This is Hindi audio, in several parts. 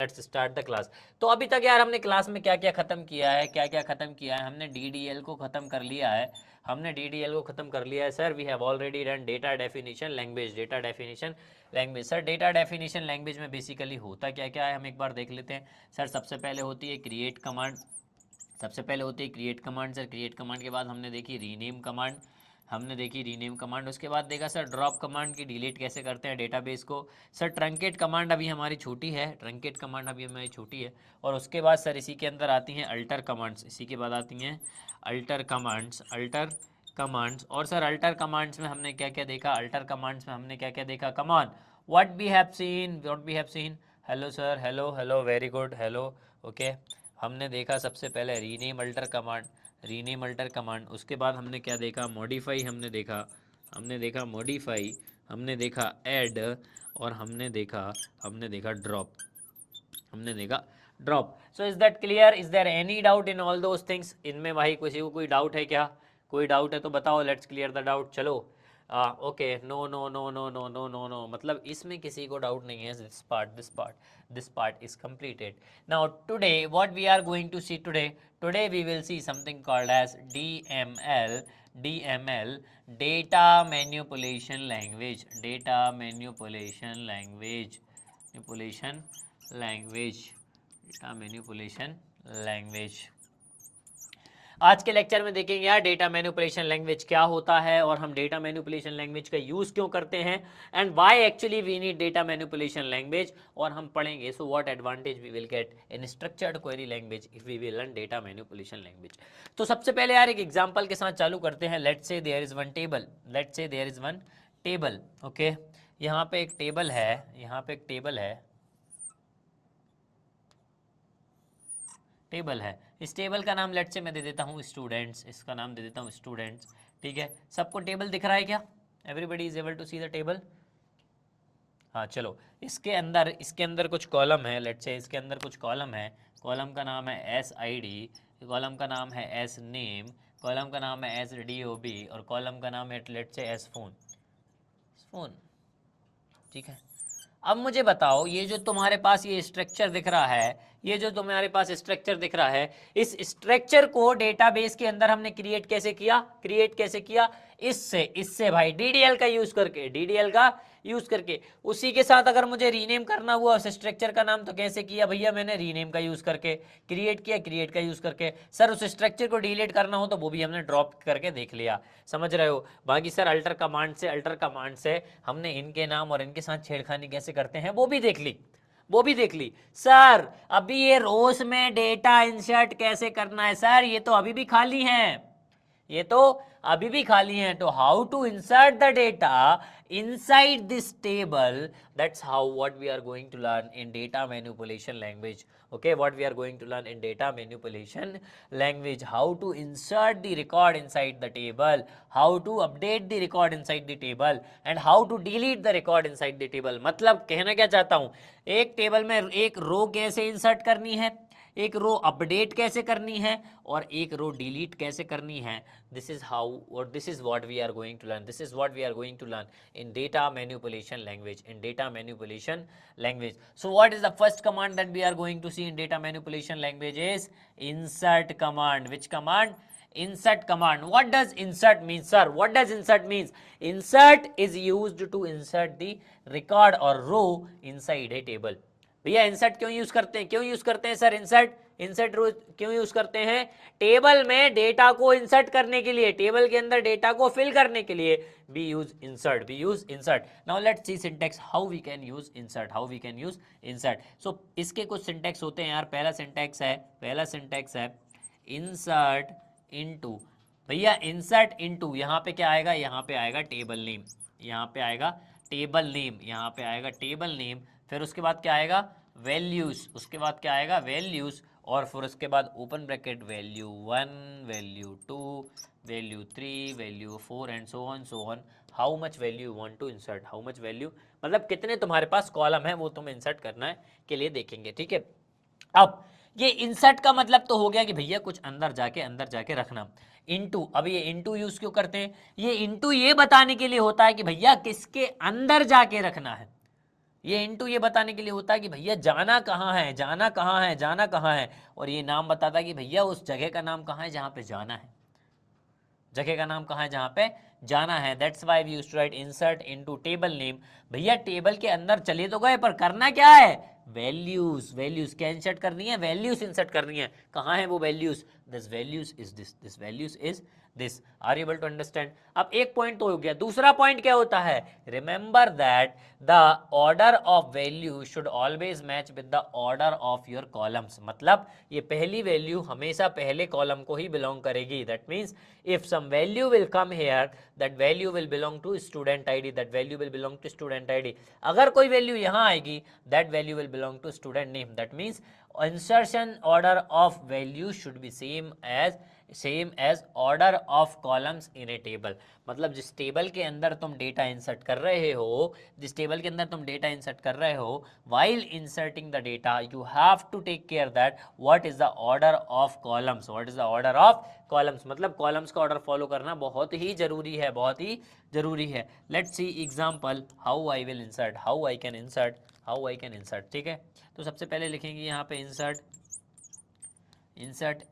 Let's start the class. तो अभी तक यार हमने क्लास में क्या क्या खत्म किया है, क्या क्या खत्म किया है। हमने डीडीएल को खत्म कर लिया है, हमने डीडीएल को खत्म कर लिया है sir. We have already run data definition language, data definition language. Sir data definition language में बेसिकली होता क्या क्या है हम एक बार देख लेते हैं। सर सबसे पहले होती है क्रिएट कमांड, सबसे पहले होती है create command. Sir create command के बाद हमने देखी रीनेम कमांड, हमने देखी रीनेम कमांड। उसके बाद देखा सर ड्रॉप कमांड की डिलीट कैसे करते हैं डेटाबेस को। सर ट्रंकेट कमांड अभी हमारी छोटी है, ट्रंकेट कमांड अभी हमारी छोटी है। और उसके बाद सर इसी के अंदर आती हैं अल्टर कमांड्स, इसी के बाद आती हैं अल्टर कमांड्स, अल्टर कमांड्स। और सर अल्टर कमांड्स में हमने क्या क्या देखा, अल्टर कमांड्स में हमने क्या क्या देखा, come on what we have seen, what we have seen. Hello sir, hello hello, very good, hello, okay. हमने देखा सबसे पहले rename alter command, rename alter command. उसके बाद हमने क्या देखा, मॉडिफाई हमने देखा, हमने देखा मॉडिफाई, हमने देखा ऐड, और हमने देखा ड्रॉप, हमने देखा drop. So is that clear, is there any doubt in all those things. इनमें भाई किसी को कोई डाउट है क्या, कोई डाउट है तो बताओ, लेट्स क्लियर द डाउट। चलो okay, no no no no no no no no, मतलब इसमें किसी को डाउट नहीं है। This part, this part, this part is completed. Now today what we are going to see today we will see something called as DML, DML, data manipulation language, data manipulation language, manipulation language, data manipulation language। आज के लेक्चर में देखेंगे यार डेटा मैनिपुलेशन लैंग्वेज क्या होता है, और हम डेटा मैनिपुलेशन लैंग्वेज का यूज क्यों करते हैं, and why actually we need data manipulation language. और हम पढ़ेंगे so what advantage we will get in structured query language if we will learn data manipulation language. तो सबसे पहले यार एक एग्जांपल के साथ चालू करते हैं। Let's say there is one table, let's say there is one table, okay. यहाँ पे एक टेबल है, यहाँ पे एक टेबल है, टेबल है। इस टेबल का नाम लेट से मैं दे देता हूँ स्टूडेंट्स, इसका नाम दे देता हूँ स्टूडेंट्स, ठीक है। सबको टेबल दिख रहा है क्या, everybody is able to see the table. हाँ चलो, इसके अंदर कुछ कॉलम है, लेट से इसके अंदर कुछ कॉलम है। कॉलम का नाम है एस आई डी, कॉलम का नाम है एस नेम, कॉलम का नाम है एस डी ओ बी, और कॉलम का नाम है लेट से एस फोन, फोन, ठीक है। अब मुझे बताओ, ये जो तुम्हारे पास ये स्ट्रक्चर दिख रहा है, ये जो तुम्हारे पास स्ट्रक्चर दिख रहा है, इस स्ट्रक्चर को डेटाबेस के अंदर हमने क्रिएट कैसे किया, क्रिएट कैसे किया, इससे भाई डीडीएल का यूज करके, डीडीएल का यूज करके। उसी के साथ अगर मुझे रीनेम करना हुआ उस स्ट्रक्चर का नाम, तो कैसे किया भैया, मैंने रीनेम का यूज करके क्रिएट किया, क्रिएट का यूज करके। सर उस स्ट्रक्चर को डिलीट करना हो तो वो भी हमने ड्रॉप करके देख लिया, समझ रहे हो। बाकी सर अल्टर कमांड से हमने इनके नाम और इनके साथ छेड़खानी कैसे करते हैं वो भी देख ली, वो भी देख ली। सर अभी ये रोज में डेटा इंसर्ट कैसे करना है, सर ये तो अभी भी खाली हैं, ये तो अभी भी खाली हैं। तो how to insert the data inside this table, that's how what we are going to learn in data manipulation language, okay, what we are going to learn in data manipulation language, how to insert the record inside the table, how to update the record inside the table, and how to delete the record inside the table। मतलब कहना क्या चाहता हूं, एक टेबल में एक रो कैसे इंसर्ट करनी है, एक रो अपडेट कैसे करनी है, और एक रो डिलीट कैसे करनी है। दिस इज हाउ, और this is what we are going to learn, this is what we are going to learn in data manipulation language, in data manipulation language। So what is the first command that we are going to see in data manipulation language is insert command। Which command? Insert command। What does insert mean, sir? What does insert means? Insert is used to insert the record or row inside a table। भैया इंसर्ट क्यों यूज करते हैं, क्यों यूज करते हैं सर इंसर्ट, इंसर्ट क्यों यूज करते हैं, टेबल में डेटा को इंसर्ट करने के लिए, टेबल के अंदर डेटा को फिल करने के लिए we use insert, we use insert। now let's see syntax how we can use insert, how we can use insert। so इसके कुछ सिंटेक्स होते हैं यार। पहला सिंटेक्स है insert into। भैया insert into यहाँ पे क्या आएगा, यहाँ पे आएगा टेबल नेम, यहाँ पे आएगा टेबल नेम, यहाँ पे आएगा टेबल नेम। फिर उसके बाद क्या आएगा, वैल्यूज, उसके बाद क्या आएगा, वैल्यूज, और फिर उसके बाद open bracket value 1, value 2, value 3, value 4 and so on. How much value you want to insert, how much value, मतलब कितने तुम्हारे पास कॉलम है वो तुम्हें इंसर्ट करना है के लिए देखेंगे, ठीक है। अब ये इंसर्ट का मतलब तो हो गया कि भैया कुछ अंदर जाके रखना। इनटू, अब ये इनटू यूज क्यों करते हैं, ये इनटू ये बताने के लिए होता है कि भैया किसके अंदर जाके रखना है, ये इनटू ये बताने के लिए होता है कि भैया जाना कहाँ है, जाना कहाँ है, जाना कहाँ है, और ये नाम बताता है कि भैया उस जगह का नाम कहाँ है जहाँ पे जाना है, जगह का नाम कहाँ है जहाँ पे जाना है। That's why we used to write insert into table name. भैया टेबल के अंदर चले तो गए पर करना क्या है, वैल्यूज, वैल्यूज क्या इंसर्ट करनी है, वैल्यूज इंसर्ट करनी है। कहाँ है वो values, this values is this values is this. Are able to understand. अब एक पॉइंट तो हो गया, दूसरा पॉइंट क्या होता है, remember that the order of value should always match with the order of your columns. मतलब ये पहली वैल्यू हमेशा पहले कॉलम को ही बिलोंग करेगी। That means if some value will come here, that value will belong to student id, that value will belong to student id। अगर कोई वैल्यू यहाँ आएगी, that value will belong to student name। that means insertion order of value should be same as order of columns in a table। मतलब जिस टेबल के अंदर तुम डेटा इंसर्ट कर रहे हो, जिस टेबल के अंदर तुम डेटा इंसर्ट कर रहे हो, while inserting the data you have to take care that what is the order of columns, what is the order of columns। मतलब कॉलम्स का ऑर्डर फॉलो करना बहुत ही जरूरी है, बहुत ही जरूरी है। Let's see example how I will insert, how I can insert, how I can insert. ठीक है, तो सबसे पहले लिखेंगे यहाँ पे इंसर्ट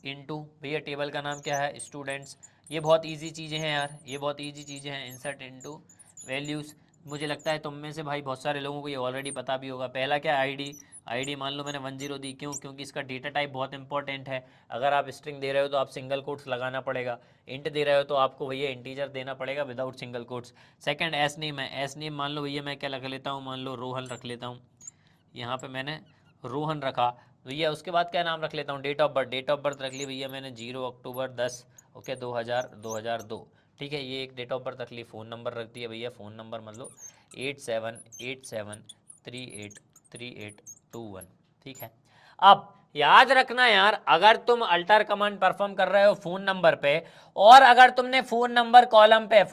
इनटू, भैया टेबल का नाम क्या है, स्टूडेंट्स। ये बहुत इजी चीज़ें हैं यार, ये बहुत इजी चीज़ें हैं। इंसर्ट इनटू वैल्यूज़, मुझे लगता है तुम में से भाई बहुत सारे लोगों को ये ऑलरेडी पता भी होगा। पहला क्या है, आईडी। आईडी मान लो मैंने 10 दी, क्यों, क्योंकि इसका डेटा टाइप बहुत इंपॉर्टेंट है। अगर आप स्ट्रिंग दे रहे हो तो आप सिंगल कोट्स लगाना पड़ेगा, इंट दे रहे हो तो आपको भैया इंटीजर देना पड़ेगा without single quotes. Second S name है, एस नेम मान लो भैया मैं क्या रख लेता हूँ, मान लो रोहन रख लेता हूँ, यहाँ पे मैंने रोहन रखा भैया। उसके बाद क्या नाम रख लेता हूँ, date of birth, date of birth रख ली भैया मैंने 0 अक्टूबर 10 ओके 2002। ठीक है, ये एक डेट ऑफ बर्थ रख ली। फ़ोन नंबर रख दिया भैया, फ़ोन नंबर मतलब 8787383821। ठीक है, अब याद रखना यार, अगर तुम अल्टर कमांड परफॉर्म कर रहे हो फ़ोन नंबर पे, और अगर तुमने फ़ोन नंबर कॉलम पे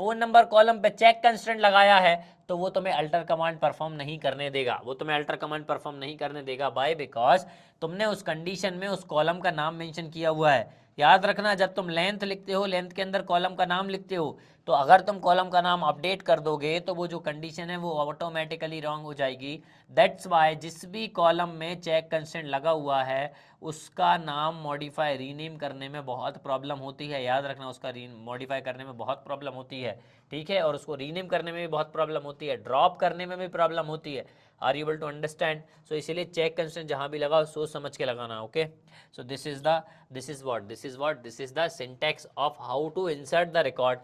चेक कंस्टेंट लगाया है, तो वो तुम्हें अल्टर कमांड परफॉर्म नहीं करने देगा, वो तुम्हें अल्टर कमांड परफॉर्म नहीं करने देगा। बाय बिकॉज तुमने उस कंडीशन में उस कॉलम का नाम मेंशन किया हुआ है। याद रखना, जब तुम लेंथ लिखते हो, लेंथ के अंदर कॉलम का नाम लिखते हो, तो अगर तुम कॉलम का नाम अपडेट कर दोगे तो वो जो कंडीशन है वो ऑटोमेटिकली रॉन्ग हो जाएगी। दैट्स वाई जिस भी कॉलम में चेक कंस्टेंट लगा हुआ है उसका नाम मॉडिफाई रीनेम करने में बहुत प्रॉब्लम होती है। याद रखना, उसका मॉडिफाई करने में बहुत प्रॉब्लम होती है। ठीक है, और उसको रीनेम करने में भी बहुत प्रॉब्लम होती है, ड्रॉप करने में भी प्रॉब्लम होती है। Are you able to understand? So इसीलिए चेक कंस्टेंट जहां भी लगाओ सोच समझ के लगाना। Okay, so this is the syntax of how to insert the record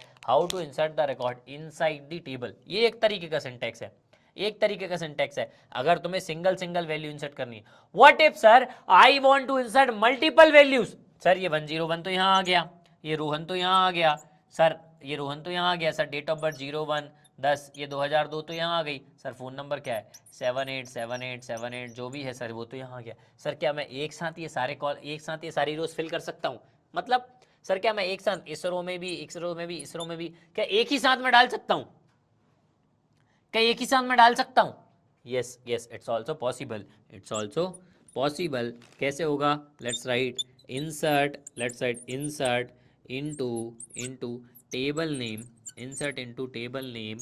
inside the table. ये एक तरीके का सिंटैक्स है, एक तरीके का सिंटैक्स है। अगर तुम्हें सिंगल वैल्यू इंसर्ट करनी है, what if sir I want to insert multiple values. Sir ये 101 तो यहाँ आ गया, ये रोहन तो यहाँ आ गया, सर ये रोहन तो यहाँ आ गया, सर डेट ऑफ बर्थ 01/10, ये 2002 तो यहाँ आ गई, सर फोन नंबर क्या है 787878 जो भी है सर वो तो यहाँ आ गया। सर क्या मैं एक साथ ये सारी रोज फिल कर सकता हूँ? मतलब सर क्या मैं एक साथ इस रो में भी, इस रो में भी, इस रो में भी क्या एक ही साथ में डाल सकता हूँ? क्या एक ही साथ में डाल सकता हूँ? Yes yes, it's also possible, it's also possible. कैसे होगा? Let's write insert into table name, insert into table name.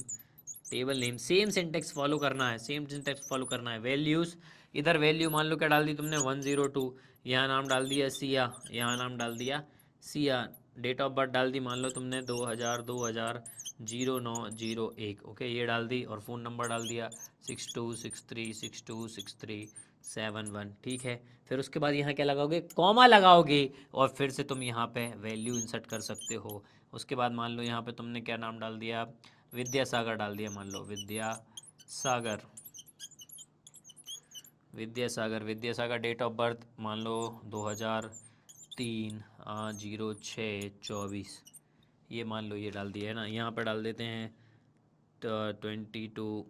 Same syntax follow करना है, सेम सिंटेक्स फॉलो करना है। वैल्यूज, इधर वैल्यू मान लो क्या डाल दी तुमने 102, यहाँ नाम डाल दिया सिया, यहाँ नाम डाल दिया सिया। डेट ऑफ बर्थ डाल दी मान लो तुमने 2000 0901 ओके, ये डाल दी, और फ़ोन नंबर डाल दिया 6263626371। ठीक है, फिर उसके बाद यहाँ क्या लगाओगे, कॉमा लगाओगे, और फिर से तुम यहाँ पे वैल्यू इंसर्ट कर सकते हो। उसके बाद मान लो यहाँ पे तुमने क्या नाम डाल दिया, विद्यासागर डाल दिया, मान लो विद्यासागर डेट ऑफ बर्थ मान लो 2003/06/24, ये मान लो ये डाल दिया है ना। यहाँ पे डाल देते हैं 22,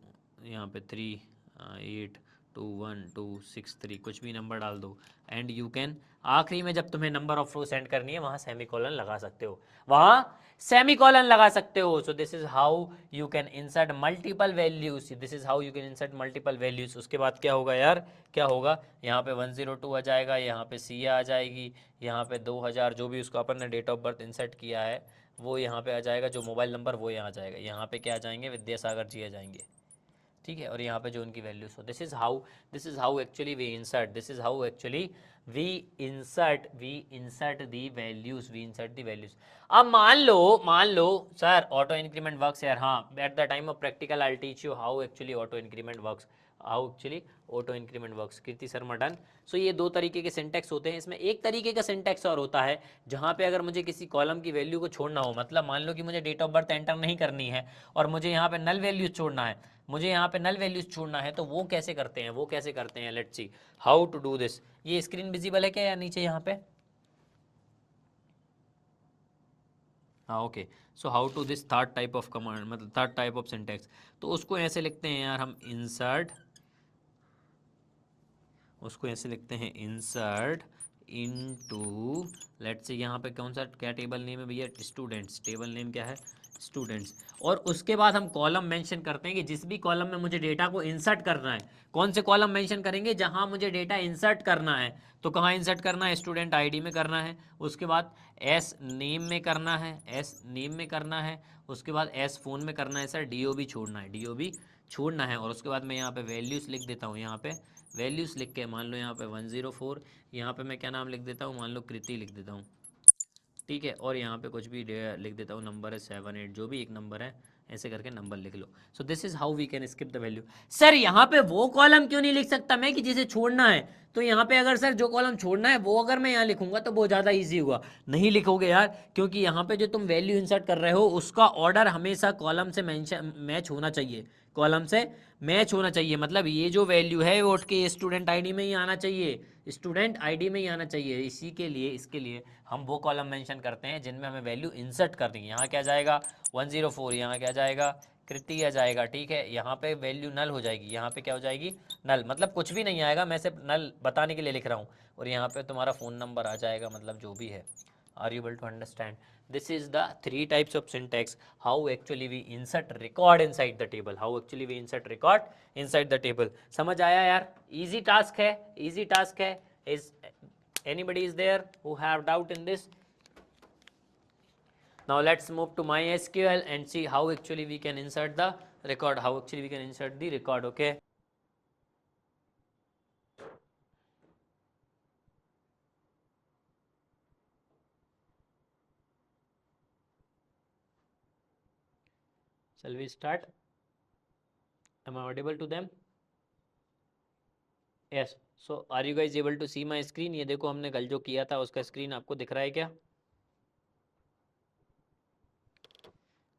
यहाँ पे 382163, कुछ भी नंबर डाल दो, एंड यू कैन, आखिरी में जब तुम्हें नंबर ऑफ रो सेंड करनी है वहाँ सेमीकोलन लगा सकते हो, वहाँ सेमीकोलन लगा सकते हो। सो this is how you can insert multiple values, उसके बाद क्या होगा यार, क्या होगा, यहाँ पे 102 आ जाएगा, यहाँ पे सिया आ जाएगी, यहाँ पे 2000 जो भी उसको अपन ने डेट ऑफ बर्थ इंसर्ट किया है वो यहाँ पे आ जाएगा, जो मोबाइल नंबर वो यहाँ आ जाएगा, यहाँ पे क्या आ जाएंगे, विद्यासागर जी आ जाएंगे। ठीक है, और यहाँ पे जो उनकी वैल्यूज हो, this is how actually we insert, this is how actually we insert the values. अब मान लो सर ऑटो इंक्रीमेंट वर्क्स यार, हाँ at the time of practical I teach you how actually auto increment works, Kriti Sharma done. So ये दो तरीके के सिंटेक्स होते हैं, इसमें एक तरीके का सिंटेक्स और होता है जहाँ पे अगर मुझे किसी कॉलम की वैल्यू को छोड़ना हो, मतलब मान लो कि मुझे डेट ऑफ बर्थ एंटर नहीं करनी है और मुझे यहाँ पे नल वैल्यूज छोड़ना है, तो वो कैसे करते हैं, let's see how to do this. ये स्क्रीन विजिबल है क्या या नीचे यहाँ पे? हाँ okay. So how to this third type of command, मतलब थर्ड टाइप ऑफ सिंटेक्स, तो उसको ऐसे लिखते हैं यार हम इंसर्ट इनटू, लेट्स से यहाँ पे कौन सा क्या टेबल नेम है भैया, स्टूडेंट्स, टेबल नेम क्या है, स्टूडेंट्स। और उसके बाद हम कॉलम मेंशन करते हैं कि जिस भी कॉलम में मुझे डेटा को इंसर्ट करना है, कौन से कॉलम मेंशन करेंगे जहां मुझे डेटा इंसर्ट करना है, तो कहाँ इंसर्ट करना है, स्टूडेंट आईडी में करना है, उसके बाद एस नेम में करना है, उसके बाद एस फोन में करना है सर, डीओबी छोड़ना है, और उसके बाद मैं यहाँ पे वैल्यूज लिख देता हूँ, यहाँ पे वैल्यूज लिख के मान लो यहाँ पे 104, यहाँ पे मैं क्या नाम लिख देता हूँ, मान लो कृति लिख देता हूँ, ठीक है, और यहाँ पे कुछ भी लिख देता हूँ, नंबर है 7 8, जो भी एक नंबर है ऐसे करके नंबर लिख लो। So this is how we can skip the value. Sir यहाँ पे वो कॉलम क्यों नहीं लिख सकता मैं कि जिसे छोड़ना है, तो यहाँ पे अगर सर जो कॉलम छोड़ना है वो अगर मैं यहाँ लिखूंगा तो बहुत ज़्यादा ईजी होगा। नहीं लिखोगे यार, क्योंकि यहाँ पे जो तुम वैल्यू इंसर्ट कर रहे हो उसका ऑर्डर हमेशा कॉलम से मैच होना चाहिए, मतलब ये जो वैल्यू है वो उठ के स्टूडेंट आईडी में ही आना चाहिए, इसके लिए हम वो कॉलम मेंशन करते हैं जिनमें हमें वैल्यू इंसर्ट करनी है। यहाँ क्या जाएगा 104, यहाँ क्या जाएगा कृति आ जाएगा, ठीक है, यहाँ पे वैल्यू नल हो जाएगी, यहाँ पे क्या हो जाएगी नल, मतलब कुछ भी नहीं आएगा, मैं सिर्फ नल बताने के लिए लिख रहा हूँ, और यहाँ पे तुम्हारा फ़ोन नंबर आ जाएगा, मतलब जो भी है। Are you able to understand? This is the three types of syntax. How actually we insert record inside the table. समझ आया यार? Easy task है. Is anybody is there who have doubt in this? Now let's move to MySQL and see how actually we can insert the record. Okay. Shall we start? Am I audible to them? Yes. So are you guys able to see my screen? ये देखो हमने कल जो किया था उसका स्क्रीन आपको दिख रहा है क्या?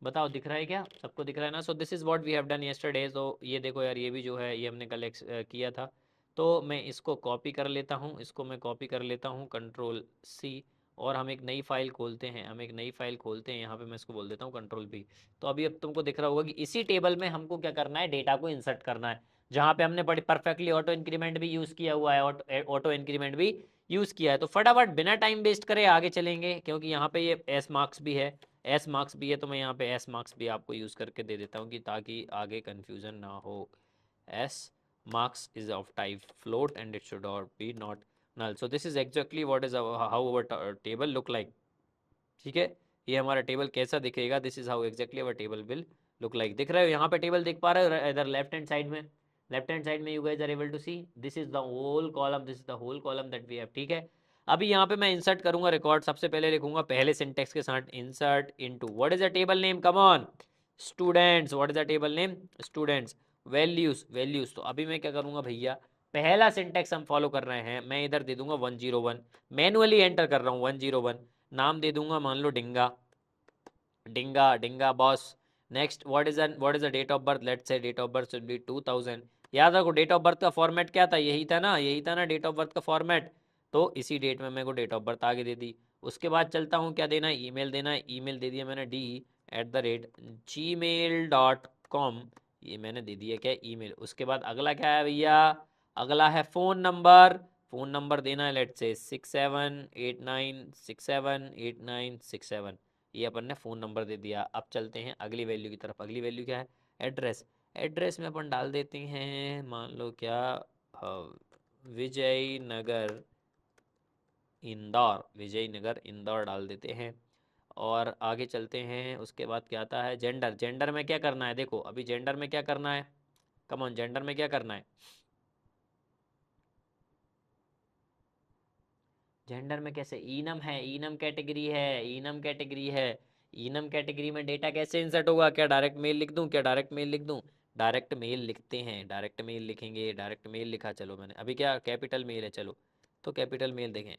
बताओ दिख रहा है क्या? सबको दिख रहा है ना? So this is what we have done yesterday. तो ये देखो यार, ये भी जो है ये हमने कल किया था। तो मैं इसको कॉपी कर लेता हूँ, कंट्रोल सी, और हम एक नई फाइल खोलते हैं, यहाँ पे मैं इसको बोल देता हूँ कंट्रोल बी। तो अभी अब तुमको दिख रहा होगा कि इसी टेबल में हमको क्या करना है, डेटा को इंसर्ट करना है, जहाँ पे हमने बड़ी परफेक्टली ऑटो इंक्रीमेंट भी यूज़ किया हुआ है, ऑटो इंक्रीमेंट भी यूज़ किया है। तो फटाफट बिना टाइम वेस्ट करे आगे चलेंगे, क्योंकि यहाँ पे ये एस मार्क्स भी है, तो मैं यहाँ पे एस मार्क्स भी आपको यूज़ करके दे देता हूँ कि ताकि आगे कन्फ्यूज़न ना हो। S marks is of type float and it should और be not null. So this is exactly what is how our table look like. ठीक है, ये हमारा टेबल कैसा दिखेगा, this is how exactly our table will look like. दिख रहे हो यहाँ पे टेबल दिख पा रहे हो इधर लेफ्ट हैंड साइड में, you guys are able to see this is the whole column that we have. ठीक है, अभी यहाँ पे मैं इंसर्ट करूंगा रिकॉर्ड। सबसे पहले लिखूंगा पहले सिंटेक्स के साथ insert into, what is the table name, come on students, what is the table name students, values. तो अभी मैं क्या करूंगा भैया, पहला सिंटेक्स हम फॉलो कर रहे हैं, मैं इधर दे दूंगा 101, मैनुअली एंटर कर रहा हूँ 101, नाम दे दूंगा मान लो Dinga boss. Next what is the date of birth, let's say date of birth should be 2000। याद रखो डेट ऑफ बर्थ का फॉर्मेट क्या था, यही था ना डेट ऑफ बर्थ का फॉर्मेट। तो इसी डेट में मेरे को डेट ऑफ बर्थ आगे दे दी। उसके बाद चलता हूँ, क्या देना है, ईमेल देना है, ईमेल दे दिया मैंने d@gmail.com, ये मैंने दे दिया क्या ईमेल। उसके बाद अगला क्या है भैया, अगला है फ़ोन नंबर देना है, लेट्स से 6789678967, ये अपन ने फ़ोन नंबर दे दिया। अब चलते हैं अगली वैल्यू की तरफ। अगली वैल्यू क्या है, एड्रेस में अपन डाल देते हैं मान लो क्या, विजयनगर इंदौर डाल देते हैं। और आगे चलते हैं, उसके बाद क्या आता है, जेंडर में क्या करना है, देखो अभी जेंडर में क्या करना है, कम ऑन, जेंडर में क्या करना है? जेंडर में कैसे? ईनम है, ईनम कैटेगरी है, ईनम कैटेगरी है। ईनम कैटेगरी में डेटा कैसे इंसर्ट होगा? क्या डायरेक्ट मेल लिख दूं? क्या डायरेक्ट मेल लिख दूं? डायरेक्ट मेल लिखते हैं, डायरेक्ट मेल लिखेंगे। डायरेक्ट मेल लिखा, चलो मैंने अभी, क्या कैपिटल मेल है, चलो तो कैपिटल मेल देखें।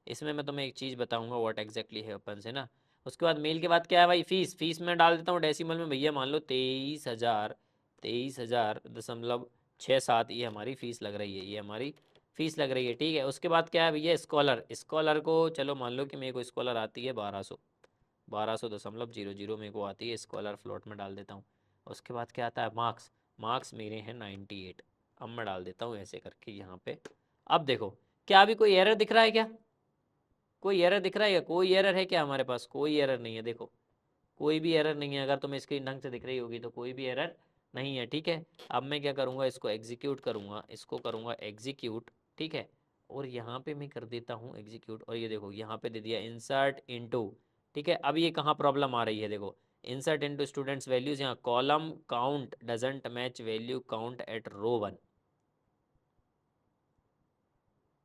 इसमें मैं तुम्हें एक चीज़ बताऊंगा व्हाट एग्जैक्टली है अपन से ना। उसके बाद मेल के बाद क्या है भाई? फीस। फीस में डाल देता हूँ डेसिमल में भैया, मान लो 23,000, 23,000.67 ये हमारी फीस लग रही है, ये हमारी फीस लग रही है, ठीक है। उसके बाद क्या है भैया? स्कॉलर। स्कॉलर को चलो मान लो कि मेरे को स्कॉलर आती है 1200, 1200.00 मेरे को आती है स्कॉलर, फ्लोट में डाल देता हूँ। उसके बाद क्या आता है? मार्क्स। मार्क्स मेरे हैं 98। अब मैं डाल देता हूँ ऐसे करके यहाँ पे। अब देखो, क्या अभी कोई एरर दिख रहा है क्या? कोई एरर दिख रहा है क्या? कोई एरर है क्या हमारे पास? कोई एरर नहीं है, देखो कोई भी एरर नहीं है। अगर तुम्हें स्क्रीन ढंग से दिख रही होगी तो कोई भी एरर नहीं है, ठीक है। अब मैं क्या करूँगा? इसको एग्जीक्यूट करूँगा, इसको करूँगा एग्जीक्यूट, ठीक है। और यहाँ पे मैं कर देता हूँ एग्जीक्यूट, और ये देखो यहाँ पे दे दिया इंसर्ट इनटू, ठीक है। अब ये कहाँ प्रॉब्लम आ रही है? देखो, इंसर्ट इनटू स्टूडेंट्स वैल्यूज, यहाँ column count doesn't match value count at row 1।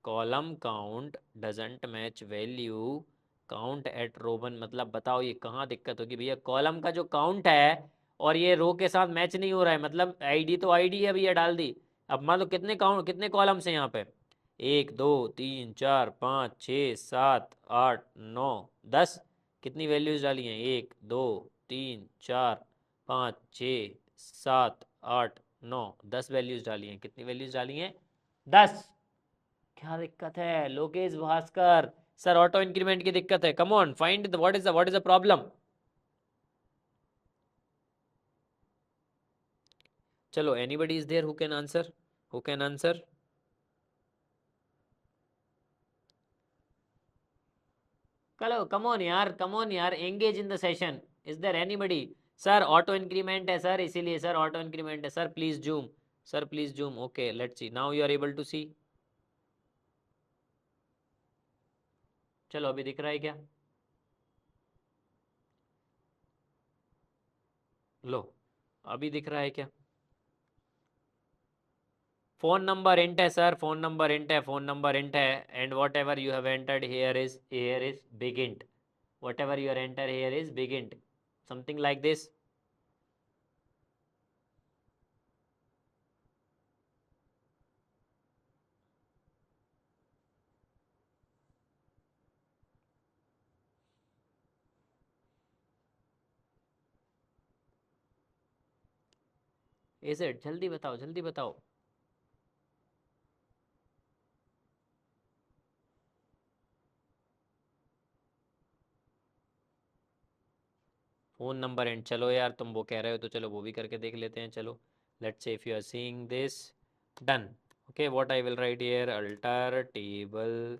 Column count doesn't match value count at row 1, मतलब बताओ ये कहाँ दिक्कत होगी भैया? कॉलम का जो काउंट है और ये रो के साथ मैच नहीं हो रहा है, मतलब आईडी तो आईडी है भैया, डाल दी। अब मान लो कितने काउंट, कितने कॉलम्स हैं यहाँ पे? 1 2 3 4 5 6 7 8 9 10। कितनी वैल्यूज डाली हैं? 1 2 3 4 5 6 7 8 9 10 वैल्यूज डाली हैं। कितनी वैल्यूज डाली हैं? 10। क्या दिक्कत है Lokesh Bhaskar? Sir auto increment की दिक्कत है। Come on, find the what is the problem. चलो, anybody is there who can answer? Who can answer? चलो कम ऑन यार, कम ऑन यार, engage in the session. Is there anybody? Sir auto increment है सर, इसीलिए सर ऑटो इंक्रीमेंट है sir, please zoom. Sir please zoom. Okay let's see, now you are able to see. चलो अभी दिख रहा है क्या? लो, अभी दिख रहा है क्या? फोन नंबर इंट है सर, फोन नंबर इंट है, फोन नंबर इंट है। And what ever you have entered here is big int. whatever you enter here is big int, something like this. is it? जल्दी बताओ, जल्दी बताओ। फोन नंबर एंड, चलो यार तुम वो कह रहे हो तो चलो वो भी करके देख लेते हैं। चलो let's say if you are seeing this, done. Okay, what I will write here, alter table.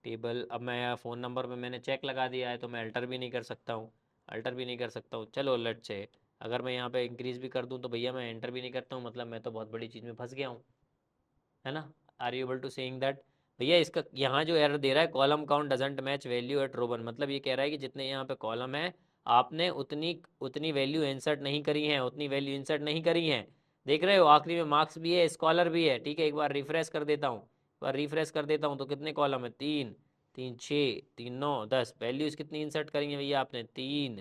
Table, अब मैं फ़ोन नंबर में मैंने चेक लगा दिया है तो मैं अल्टर भी नहीं कर सकता हूँ, अल्टर भी नहीं कर सकता हूँ। चलो लेट्स से अगर मैं यहाँ पे इंक्रीज़ भी कर दूँ तो भैया मैं एंटर भी नहीं करता हूँ, मतलब मैं तो बहुत बड़ी चीज़ में फंस गया हूँ, है ना? Are you able to saying that? भैया इसका यहाँ जो एरर दे रहा है, column count doesn't match value at row 1, मतलब ये कह रहा है कि जितने यहाँ पे कॉलम है आपने उतनी उतनी वैल्यू इंसर्ट नहीं करी है, उतनी वैल्यू इंसर्ट नहीं करी है। देख रहे हो आखिरी में मार्क्स भी है, स्कॉलर भी है, ठीक है। एक बार रिफ्रेश कर देता हूँ, एक बार रिफ्रेश कर देता हूँ तो कितने कॉलम है? 3 3 6 3 9 10। वैल्यूज़ कितनी इंसर्ट करी है भैया आपने? 3,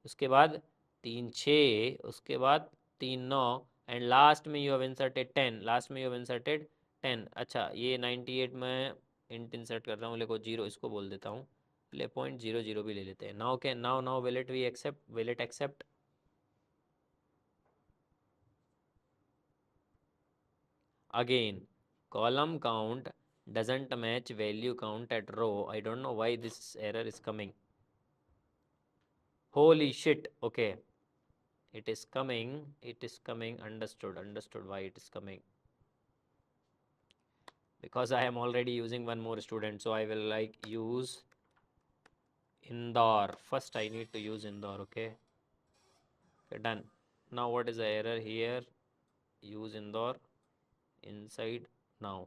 उसके बाद 3 6, उसके बाद 3 9, एंड लास्ट में यू हैव इंसर्टेड 10, लास्ट में यू हैव इंसर्टेड 10। अच्छा, ये 98 में इंट इंसर्ट कर रहा हूँ, लेको 0 इसको बोल देता हूँ, ले 0.00 भी ले लेते हैं। Now can, now now will it we accept, will it accept? Again, column count doesn't match value count at row. I don't know why this error is coming. Holy shit. Okay, it is coming, it is coming. Understood, understood why it is coming. Because I am already using one more student, so I will like use Indore. First I need to use Indore. Okay, okay, done. Now what is the error here? Use Indore inside. Now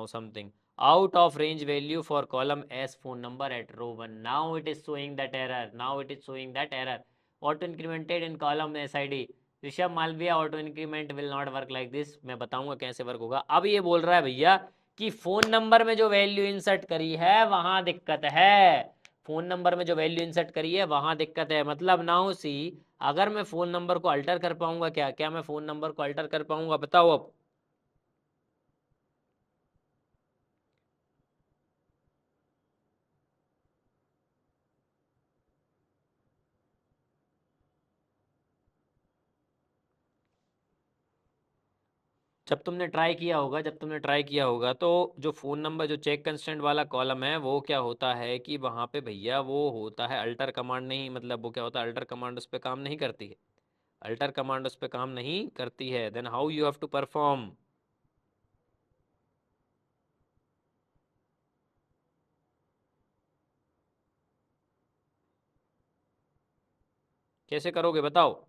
something out of range value for column S phone number at row 1. Now it is showing that error, now it is showing that error. Auto incremented in column SID, Rishabh Malviya auto increment will not work like this. मैं बताऊंगा कैसे वर्क होगा। अब ये बोल रहा है भैया कि फोन नंबर में जो वैल्यू इंसर्ट करी है वहां दिक्कत है, फोन नंबर में जो वैल्यू इंसर्ट करी है वहां दिक्कत है। मतलब नाउ सी, अगर मैं फोन नंबर को अल्टर कर पाऊंगा, क्या क्या मैं फोन नंबर को अल्टर कर पाऊंगा, बताओ अब। जब तुमने ट्राई किया होगा तो जो फ़ोन नंबर, जो चेक कंस्टेंट वाला कॉलम है, वो क्या होता है कि वहाँ पे भैया वो होता है अल्टर कमांड, नहीं मतलब वो क्या होता है, अल्टर कमांड उस पर काम नहीं करती है, अल्टर कमांड उस पर काम नहीं करती है। Then how you have to perform, कैसे करोगे बताओ।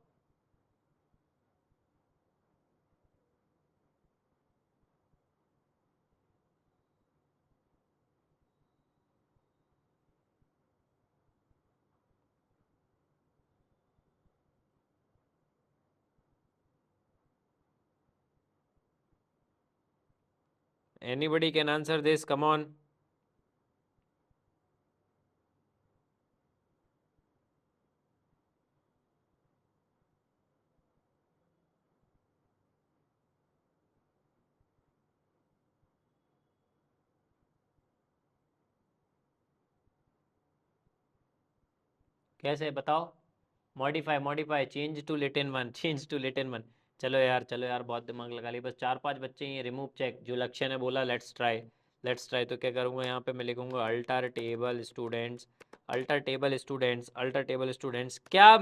Anybody can answer this, come on. कैसे बताओ। Modify modify, change to latin one, change to latin one. चलो यार, चलो यार, बहुत दिमाग लगा ली, बस 4-5 बच्चे ही। रिमूव चेक, जो लक्ष्य ने बोला लेट्स ट्राई, लेट्स ट्राई। तो क्या करूँगा यहाँ पे, मैं लिखूँगा alter table students, alter table students, alter table students. क्या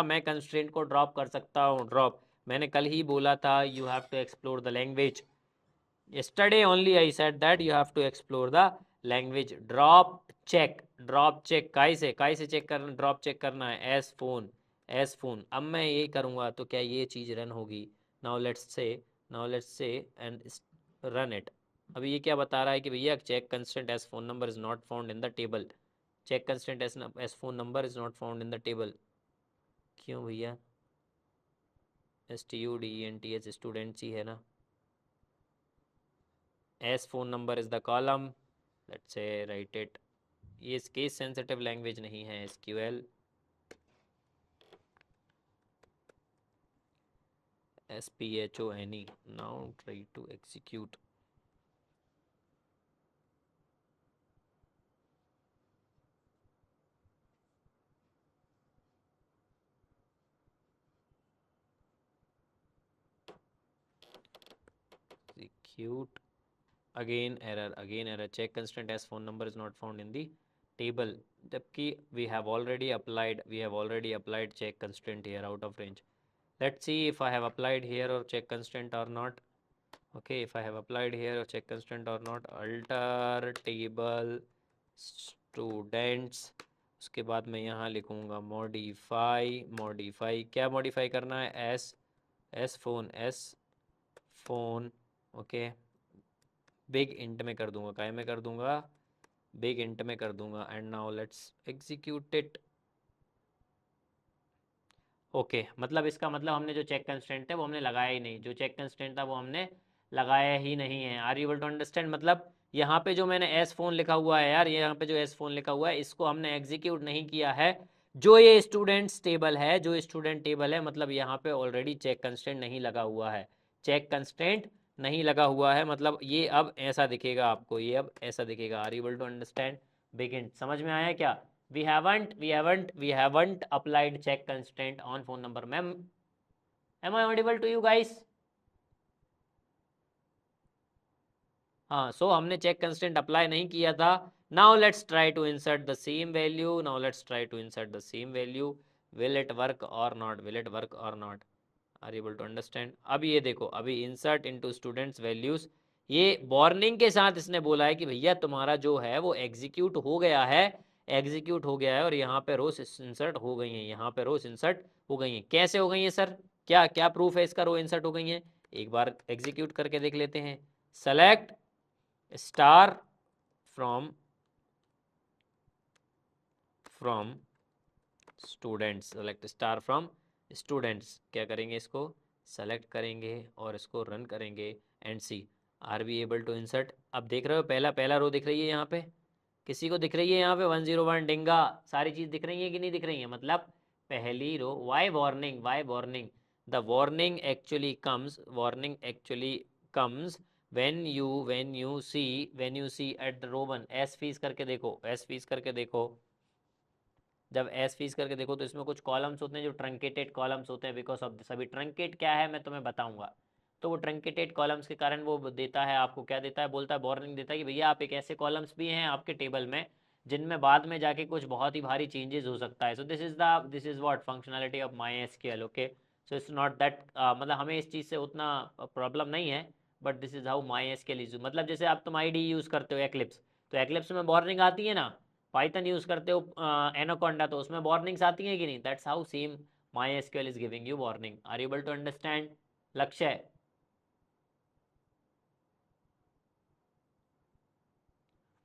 मैं कंस्ट्रेंट को ड्रॉप कर सकता हूँ? ड्रॉप, मैंने कल ही बोला था you have to explore the language. yesterday only I said that you have to explore the language. Drop check काय से चेक करना, ड्रॉप चेक करना है, एस फोन। अब मैं ये करूँगा तो क्या ये चीज़ रन होगी? Now let's say and run it. अभी ये क्या बता रहा है कि भैया check constant S phone number is not found in the table, check constant S phone number is not found in the table. क्यों भैया, STUDENTS स्टूडेंट्स ही है ना, S phone number is the column, let's say write it. ये केस सेंसिटिव लैंग्वेज नहीं है SQL। SPHONE, now try to execute. Execute, again error, check constant S phone number is not found in the table, जबकि we have already applied check constraint here out of range. Let's see if I have applied here or check constraint or not. Okay, if I have applied here or check constraint or not, alter table students, उसके बाद मैं यहाँ लिखूँगा मॉडिफाई। क्या मॉडिफाई करना है? S phone okay, big int में कर दूंगा, काय में कर दूंगा, बिग इंट में कर दूंगा। And now let's execute it. Okay, मतलब इसका मतलब हमने जो चेक कंस्टेंट है वो हमने लगाया ही नहीं, जो चेक कंस्टेंट था वो हमने लगाया ही नहीं है। Are you able to understand? मतलब यहाँ पे जो मैंने एस फोन लिखा हुआ है यार, यहाँ पे जो एस फोन लिखा हुआ है इसको हमने एग्जीक्यूट नहीं किया है। जो ये स्टूडेंट्स टेबल है, जो स्टूडेंट टेबल है, मतलब यहाँ पे ऑलरेडी चेक कंस्टेंट नहीं लगा हुआ है, चेक कंस्टेंट नहीं लगा हुआ है। मतलब ये अब ऐसा दिखेगा आपको, ये अब ऐसा दिखेगा। Are you able to understand? Begin, समझ में आया क्या? We haven't applied check constraint on phone number. Ma'am, am I audible to you guys? हाँ, सो हमने चेक कंस्टेंट अप्लाई नहीं किया था। Now let's try to insert the same value, will it work और not, are able to understand? अब ये देखो, अभी इंसर्ट इनटू स्टूडेंट्स वैल्यूज, ये वार्निंग के साथ इसने बोला है कि भैया तुम्हारा जो है वो एग्जीक्यूट हो गया है और यहाँ पे रोज इंसर्ट हो गई हैं, कैसे हो गई हैं सर? क्या क्या प्रूफ है इसका रो इंसर्ट हो गई हैं? एक बार एग्जीक्यूट करके देख लेते हैं। Select star from students, select star from students, क्या करेंगे इसको सेलेक्ट करेंगे और इसको रन करेंगे and see are we able to insert. अब देख रहे हो पहला रो दिख रही है यहाँ पे, किसी को दिख रही है यहाँ पे 101 डिंगा, सारी चीज़ दिख रही है कि नहीं दिख रही है, मतलब पहली row. Why warning, why warning, the warning actually comes when you see at the row 1 S fees करके देखो, एस फीस करके देखो, जब एस फीस करके देखो तो इसमें कुछ कॉलम्स होते हैं जो ट्रंकेटेड कॉलम्स होते हैं, बिकॉज ऑफ दिस। अभी ट्रंकेट क्या है मैं तुम्हें बताऊंगा। तो वो ट्रंकेटेड कॉलम्स के कारण वो देता है आपको, क्या देता है, बोलता है वार्निंग देता है कि भैया आप एक ऐसे कॉलम्स भी हैं आपके टेबल में जिनमें बाद में जाके कुछ बहुत ही भारी चेंजेस हो सकता है। सो this is what functionality of my SQL. Okay, so it's not that, मतलब हमें इस चीज़ से उतना प्रॉब्लम नहीं है, but this is how my SQL is. मतलब जैसे आप तुम आई डी यूज़ करते हो एक्लिप्स, तो एक्लिप्स में वार्निंग आती है ना, पाइथन यूज करते हो एनाकोंडा, तो उसमें वार्निंग्स आती हैं कि नहीं, that's how same my SQL is giving you warning. Are you able to understand Lakshya?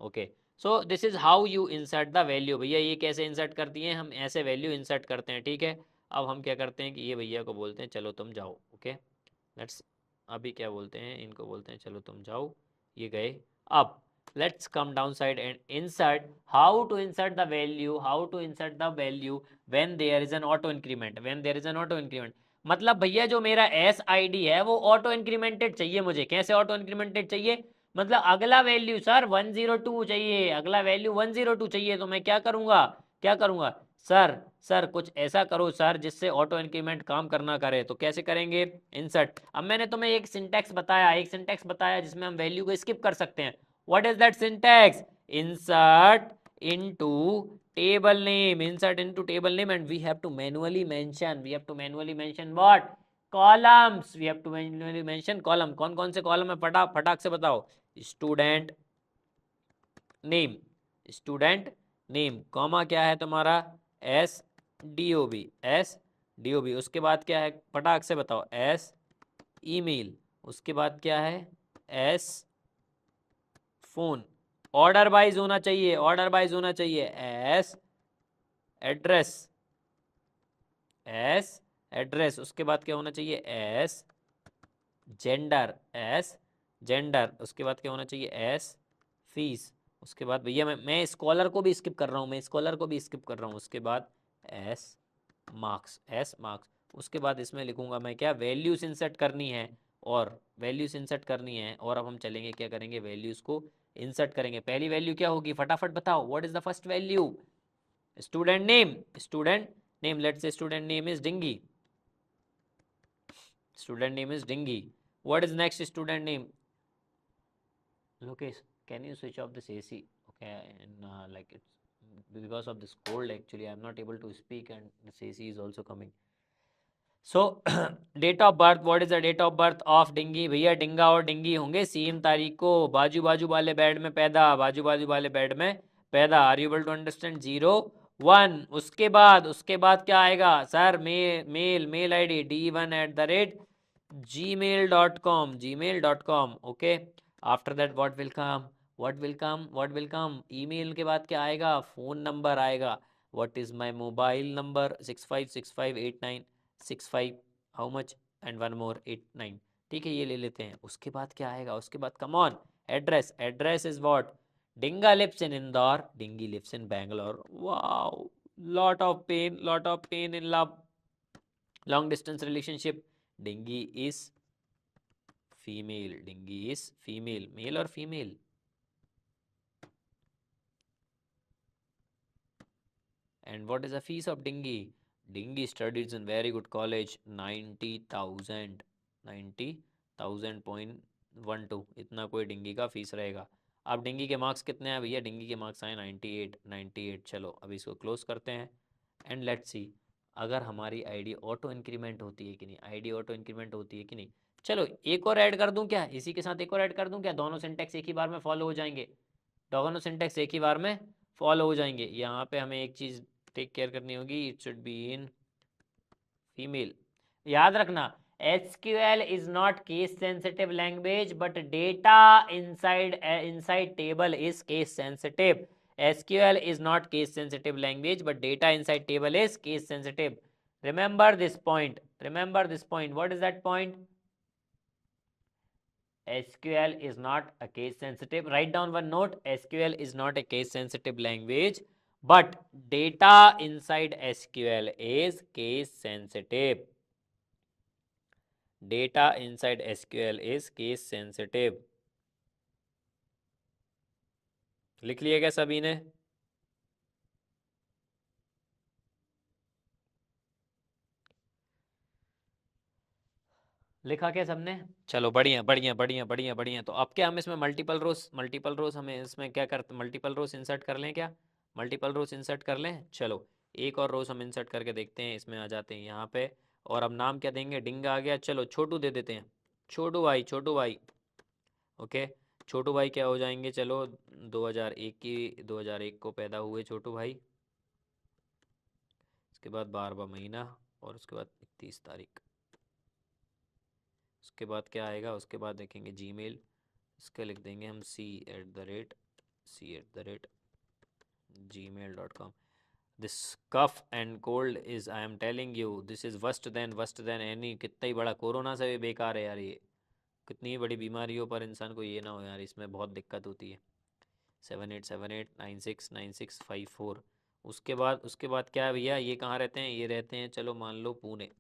Okay, so this is how you insert the value. भैया ये कैसे इंसर्ट करती हैं, हम ऐसे वैल्यू इंसर्ट करते हैं, ठीक है। अब हम क्या करते हैं कि ये भैया को बोलते हैं चलो तुम जाओ, ओके लेट्स, अभी क्या बोलते हैं इनको, बोलते हैं चलो तुम जाओ, ये गए। अब let's come downside and insert, how to insert the value, how to insert the value when there is an auto increment, when there is an auto increment। मतलब भैया जो मेरा एस आई डी है वो ऑटो इंक्रीमेंटेड चाहिए मुझे। कैसे ऑटो इंक्रीमेंटेड चाहिए, मतलब अगला वैल्यू सर 102 चाहिए, अगला वैल्यू 102 चाहिए, तो मैं क्या करूंगा, क्या करूंगा सर, सर कुछ ऐसा करो सर जिससे ऑटो इंक्रीमेंट काम करना करे। तो कैसे करेंगे, इंसर्ट। अब मैंने तुम्हें एक सिंटैक्स बताया, एक सिंटैक्स बताया जिसमें हम वैल्यू को स्किप कर सकते हैं। What is that syntax? Insert into table name, insert into table name, and we have to manually mention what? Columns. We have to manually mention column. कौन कौन से कॉलम है फटाक से बताओ। Student name, student name, comma क्या है तुम्हारा, S D O B, S D O B. उसके बाद क्या है फटाक से बताओ, एस ईमेल। उसके बाद क्या है, एस फोन। ऑर्डर वाइज होना चाहिए, ऑर्डर वाइज होना चाहिए। S address, S address. उसके बाद क्या होना चाहिए, एस जेंडर, एस जेंडर। उसके बाद क्या होना चाहिए, एस फीस। उसके बाद भैया मैं स्कॉलर को भी स्किप कर रहा हूँ, मैं स्कॉलर को भी स्किप कर रहा हूँ। उसके बाद एस मार्क्स, एस मार्क्स। उसके बाद इसमें लिखूंगा मैं क्या, वैल्यूज इंसर्ट करनी है, और वैल्यूज इंसर्ट करनी है। और अब हम चलेंगे क्या करेंगे, वैल्यूज को इंसर्ट करेंगे। पहली वैल्यू क्या होगी, फटाफट बताओ, what is the first value, student name, student name. Let's say student name is Dingi, student name is Dingi. What is next student name, Lokesh, can you switch off this AC? Okay, and like it's because of this cold actually, I'm not able to speak and this AC is also coming. So date of birth, what is the date of birth of Dingi. भैया डिंगा और डिंगी होंगे सेम तारीख को, बाजू बाजू वाले बेड में पैदा, बाजू बाजू वाले बेड में पैदा। Are you able to understand, 01। उसके बाद क्या आएगा sir, mail ID d1@gmail.com, gmail.com। Okay, after that what will come, what will come email के बाद क्या आएगा, फोन नंबर आएगा। What is my mobile number, 65658965, how much, and one more 89। ठीक है, ये ले लेते हैं। उसके बाद क्या आएगा, उसके बाद come on, address, address is what, Dinga lives in Indore, Dingi lives in Bangalore. Wow, lot of pain in love, long distance relationship। Dingi is female, Dingi is female, male और female. And what is the fees of Dingy? Dingy studies in very good college, 90,000, 90,000.12, इतना कोई डिंगी का फीस रहेगा। अब डिंगी के मार्क्स कितने हैं भैया, डिंगी के मार्क्स आए 98, 98। चलो अब इसको क्लोज करते हैं एंड लेट्स सी अगर हमारी आईडी ऑटो इंक्रीमेंट होती है कि नहीं, आईडी ऑटो इंक्रीमेंट होती है कि नहीं। चलो एक और ऐड कर दूं क्या, इसी के साथ एक और ऐड कर दूं क्या, दोनों सिंटेक्स एक ही बार में फॉलो हो जाएंगे, दोनों सिंटेक्स एक ही बार में फॉलो हो जाएंगे। यहाँ पे हमें एक चीज़ टेक केयर करनी होगी, it should be in female. याद रखना, SQL is not case sensitive language, but data inside table is case sensitive. SQL is not case sensitive language, but data inside table is case sensitive. Remember this point. Remember this point. What is that point? SQL is not a case sensitive. Write down one note. SQL is not a case sensitive language, but data inside SQL is case sensitive. Data inside SQL is case sensitive. लिख लिया क्या सभी ने? लिखा क्या सबने? चलो बढ़िया बढ़िया बढ़िया बढ़िया बढ़िया। तो अब क्या हम इसमें मल्टीपल रोज हमें इसमें क्या करते, मल्टीपल रोज इंसर्ट कर लें क्या? मल्टीपल रोज इंसर्ट कर लें। चलो एक और रोज हम इंसर्ट करके देखते हैं। इसमें आ जाते हैं यहाँ पे, और अब नाम क्या देंगे? डिंगा आ गया। चलो छोटू दे देते हैं। छोटू भाई, छोटू भाई। ओके, छोटू भाई क्या हो जाएंगे? चलो 2001 को पैदा हुए छोटू भाई। उसके बाद 12वां महीना, और उसके बाद 31 तारीख। उसके बाद क्या आएगा? उसके बाद देखेंगे जीमेल। इसका लिख देंगे हम c@gmail.com। This cough and cold is, I am telling you, this is worst than any. कितना ही बड़ा कोरोना से भी बेकार है यार ये। कितनी ही बड़ी बीमारी हो पर इंसान को ये ना हो यार, इसमें बहुत दिक्कत होती है। 7878969654। उसके बाद क्या है भैया? ये कहाँ रहते हैं? ये रहते हैं, चलो मान लो पुणे।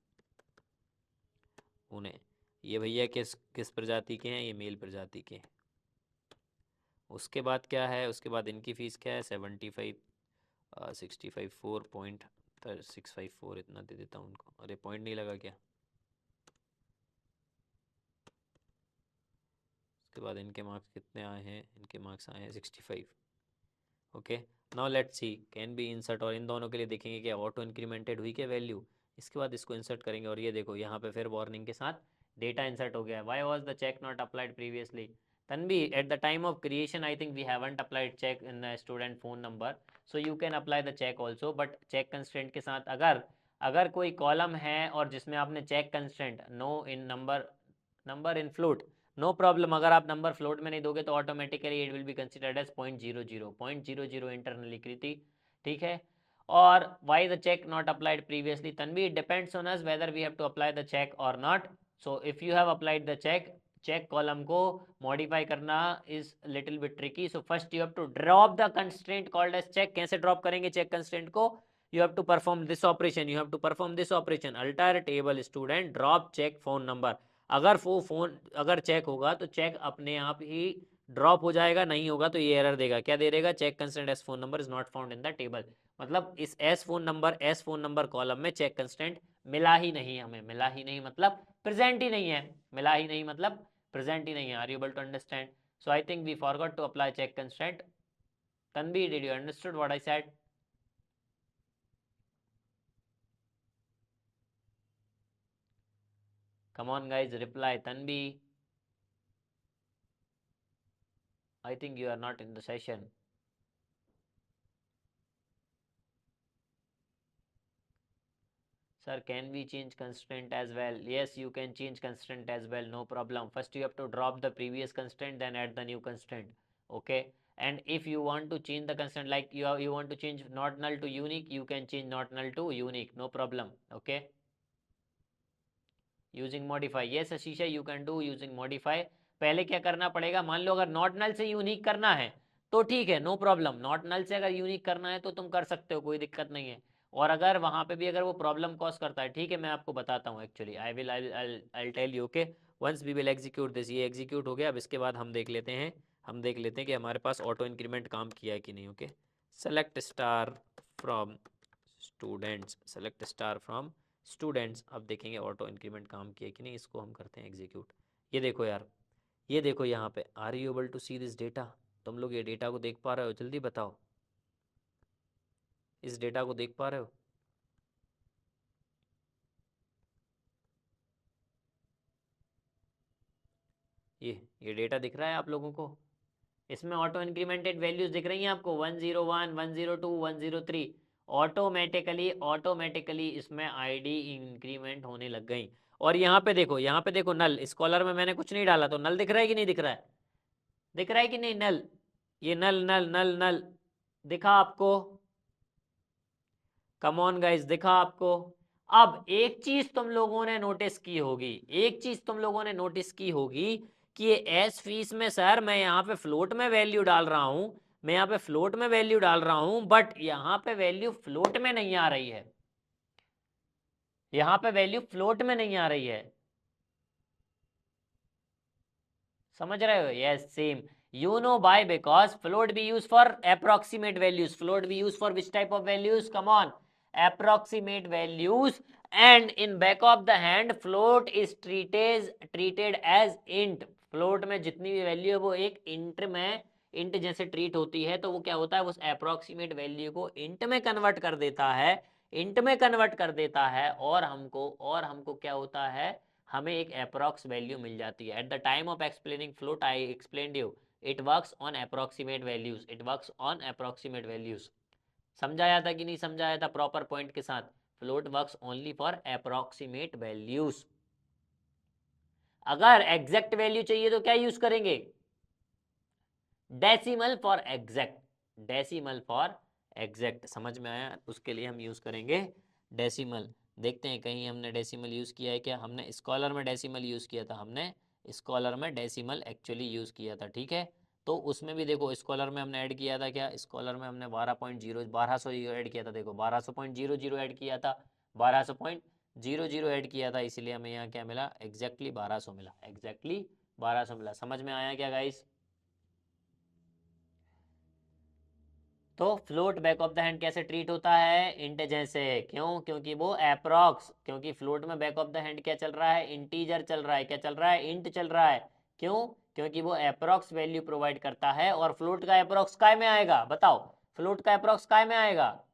पुणे। ये भैया किस किस प्रजाति के हैं? ये मेल प्रजाति के। उसके बाद क्या है? उसके बाद इनकी फ़ीस क्या है? 4.654, इतना दे देता हूँ उनको। अरे पॉइंट नहीं लगा क्या? उसके बाद इनके मार्क्स कितने आए हैं? इनके मार्क्स आए हैं 65। Okay, now let's C can be insert, और इन दोनों के लिए देखेंगे कि ऑटो इंक्रीमेंटेड हुई क्या वैल्यू। इसके बाद इसको इंसर्ट करेंगे, और ये देखो यहाँ पे फिर वार्निंग के साथ डेटा इंसर्ट हो गया है। Why was the check not applied previously? Tanvi, at the time of creation I think we haven't applied check in the student phone number, so you can apply the check also, but check constraint के साथ। अगर अगर कोई कॉलम है और जिसमें आपने check constraint no in number in float, no problem. अगर आप नंबर फ्लोट में नहीं दोगे तो automatically it will be considered as 0.00 internally Kriti, ठीक है। और why the check not applied previously? Tanvi, it depends on us whether we have to apply the check और not. So if you have applied the check column को मॉडिफाई करना is little bit tricky. So first you have to drop the constraint called age check. कैसे ड्रॉप करेंगे चेक कंस्ट्रेंट को? you have to perform this operation, alter table student drop check phone number। अगर चेक होगा तो चेक अपने आप ही ड्रॉप हो जाएगा, नहीं होगा तो ये एरर देगा। क्या दे देगा? Check constant S phone number is not found in the table. मतलब इस एस फोन नंबर कॉलम में चेक कंस्टेंट मिला ही नहीं हमें। मिला ही नहीं मतलब प्रेजेंट ही नहीं है। मिला ही नहीं मतलब प्रेजेंट ही नहीं है। Are you able to understand? So I think we forgot to apply check constant. Tanvi, did you understood what I said? Come on guys, reply. Tanvi, I think you are not in the session. Sir, can we change constraint as well? Yes, you can change constraint as well, no problem. First you have to drop the previous constraint, then add the new constraint. Okay, and if you want to change the constraint, like you want to change not null to unique, you can change not null to unique, no problem. Okay, using modify, yes Shisha you can do using modify. पहले क्या करना पड़ेगा? मान लो अगर नॉट नल से यूनिक करना है तो ठीक है, नो प्रॉब्लम। नॉट नल से अगर यूनिक करना है तो तुम कर सकते हो, कोई दिक्कत नहीं है। और अगर वहां पे भी अगर वो प्रॉब्लम कॉज करता है, ठीक है, मैं आपको बताता हूँ actually. I tell you. Okay, once we will execute this. ये एग्जीक्यूट हो गया। अब इसके बाद हम देख लेते हैं कि हमारे पास ऑटो इंक्रीमेंट काम किया है कि नहीं। Okay, select star from students. अब देखेंगे ऑटो इंक्रीमेंट काम किया कि नहीं। इसको हम करते हैं एग्जीक्यूट। ये देखो यार, ये देखो यहाँ पे, are you able to see this data? तुम लोग ये डेटा को देख पा रहे हो? जल्दी बताओ, इस डेटा को देख पा रहे हो? ये डेटा दिख रहा है आप लोगों को? इसमें ऑटो इंक्रीमेंटेड वैल्यूज दिख रही हैं आपको? 101, 102, 103। ऑटोमेटिकली इसमें आईडी इंक्रीमेंट होने लग गई। और यहाँ पे देखो नल। इस कॉलर में मैंने कुछ नहीं डाला तो नल दिख रहा है कि नहीं दिख रहा है? दिख रहा है कि नहीं नल? ये नल नल नल नल दिखा आपको? कम ऑन गाइस, दिखा आपको? अब एक चीज तुम लोगों ने नोटिस की होगी, एक चीज तुम लोगों ने नोटिस की होगी कि ये एस फीस में सर मैं यहाँ पे फ्लोट में वैल्यू डाल रहा हूं, मैं यहाँ पे फ्लोट में वैल्यू डाल रहा हूं, बट यहाँ पे वैल्यू फ्लोट में नहीं आ रही है, यहाँ पे वैल्यू फ्लोट में नहीं आ रही है। समझ रहे हो? Yes, same. You know why? Because float be used for approximate values. Float be used for which type of values? Come on, approximate values. And in back of the hand, float is treated as int. Float में जितनी भी वैल्यू है वो एक int में int जैसे ट्रीट होती है, तो वो क्या होता है, उस अप्रोक्सीमेट वैल्यू को int में कन्वर्ट कर देता है, int में कन्वर्ट कर देता है, और हमको क्या होता है, हमें एक अप्रॉक्स वैल्यू मिल जाती है। Eight the time of explaining float I explained you it works on approximate values, it works on approximate values. समझाया था कि नहीं समझाया था प्रॉपर पॉइंट के साथ? Float works only for approximate values. अगर एग्जैक्ट वैल्यू चाहिए तो क्या यूज करेंगे? Decimal for exact, decimal for exact. समझ में आया? उसके लिए हम यूज करेंगे डेसिमल। देखते हैं कहीं हमने डेसिमल यूज किया है क्या? हमने स्कॉलर में डेसिमल यूज किया था, हमने स्कॉलर में डेसिमल एक्चुअली यूज किया था, ठीक है। तो उसमें भी देखो स्कॉलर में हमने ऐड किया था क्या? स्कॉलर में हमने 12.0 ऐड किया था, देखो 1200.00 ऐड किया था, 1200.00 ऐड किया था, इसीलिए हमें यहाँ क्या मिला? एग्जैक्टली 1200 मिला, एग्जैक्टली 1200 मिला। समझ में आया क्या गाइस? तो float back of the hand कैसे ट्रीट होता है? इंट जैसे। क्यों? क्योंकि वो अप्रॉक्स, क्योंकि फ्लोट में बैक ऑफ द हैंड क्या चल रहा है? इंटीजर चल रहा है। क्या चल रहा है? इंट चल रहा है। क्यों? क्योंकि वो अप्रॉक्स वैल्यू प्रोवाइड करता है, और फ्लोट का अप्रॉक्स काय में आएगा? बताओ, फ्लोट का अप्रॉक्स काय में आएगा?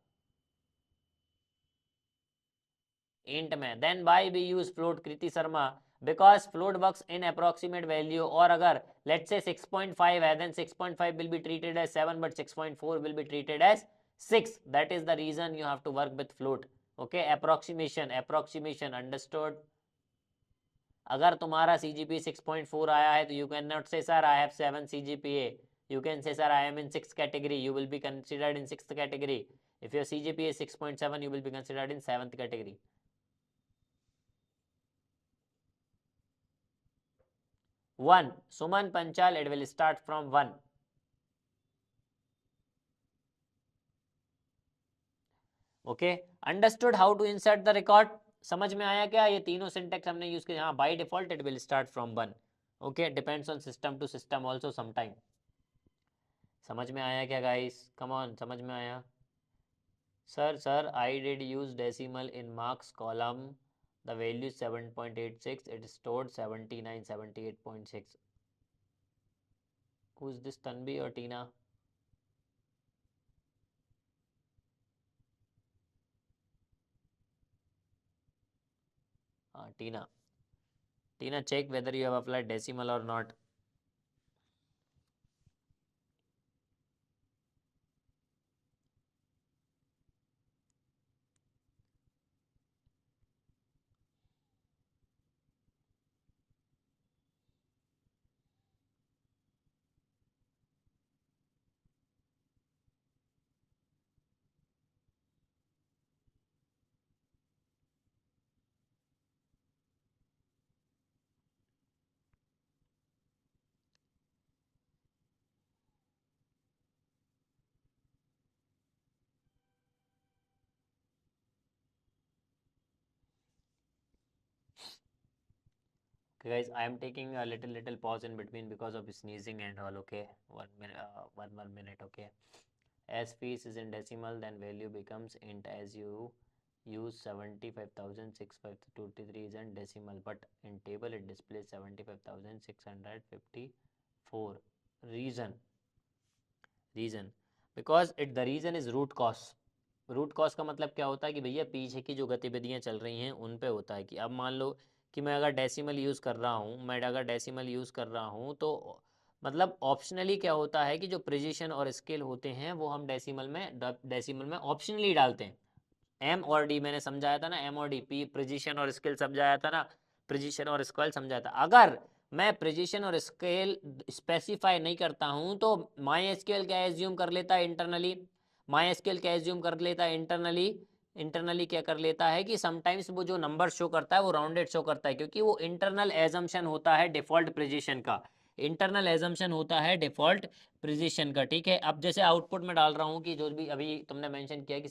इंट में। Then by we use float, Kriti Sharma, because float works in approximate value। और अगर let's say 6.5 है, then 6.5 will be treated as 7, but 6.4 will be treated as 6। that is the reason you have to work with float। okay, approximation understood? अगर तुम्हारा CGPA 6.4 आया है तो you cannot say sir I have 7 CGPA, you can say sir I am in 6th category, you will be considered in 6th category। if your CGPA is 6.7 you will be considered in 7th category। 1 Suman Panchal, it will start from 1। Okay, understood how to insert the record? समझ में आया क्या? ये तीनों सिंटेक्स हमने यूज किया। हाँ, by default it will start from 1। Okay, depends on system to system also sometime. समझ में आया क्या गाइस? कम ऑन, समझ में आया? Sir I did use decimal in marks column, the value 7.86, it stored 79 78.6। Who is this, Tanvi और टीना? हाँ, टीना। टीना, check whether you have applied decimal or not। Okay, guys, I am taking a little pause in between because of sneezing and all. Okay, 1 minute, 1 minute. Okay, as piece is in decimal, then value becomes int. As you use 75,623 is in decimal, but in table it displays 75,654. Reason because it the reason is root cause। Root cause का मतलब क्या होता है कि भैया पीछे की जो गतिविधियां चल रही हैं उन पे होता है। कि अब मान लो कि मैं अगर डेसिमल यूज़ कर रहा हूँ, तो मतलब ऑप्शनली क्या होता है कि जो प्रिजिशन और स्केल होते हैं वो हम डेसिमल में ऑप्शनली डालते हैं। एम और डी मैंने समझाया था ना, एम और डी, पी प्रिजिशन और स्केल समझाया था ना, प्रिजिशन और स्केल समझाया था। अगर मैं प्रिजिशन और स्केल स्पेसिफाई नहीं करता हूं तो माई एसक्यूएल क्या एज्यूम कर लेता है इंटरनली माई स्केल क्या एज्यूम कर लेता है इंटरनली क्या कर लेता है कि समटाइम्स वो जो नंबर शो करता है वो राउंडेड शो करता है, क्योंकि वो इंटरनल एजम्पशन होता है डिफॉल्ट प्रिजिशन का, इंटरनल एजम्पशन होता है डिफॉल्ट प्रिजिशन का। ठीक है, अब जैसे आउटपुट में डाल रहा हूँ कि जो भी अभी तुमने मेंशन किया कि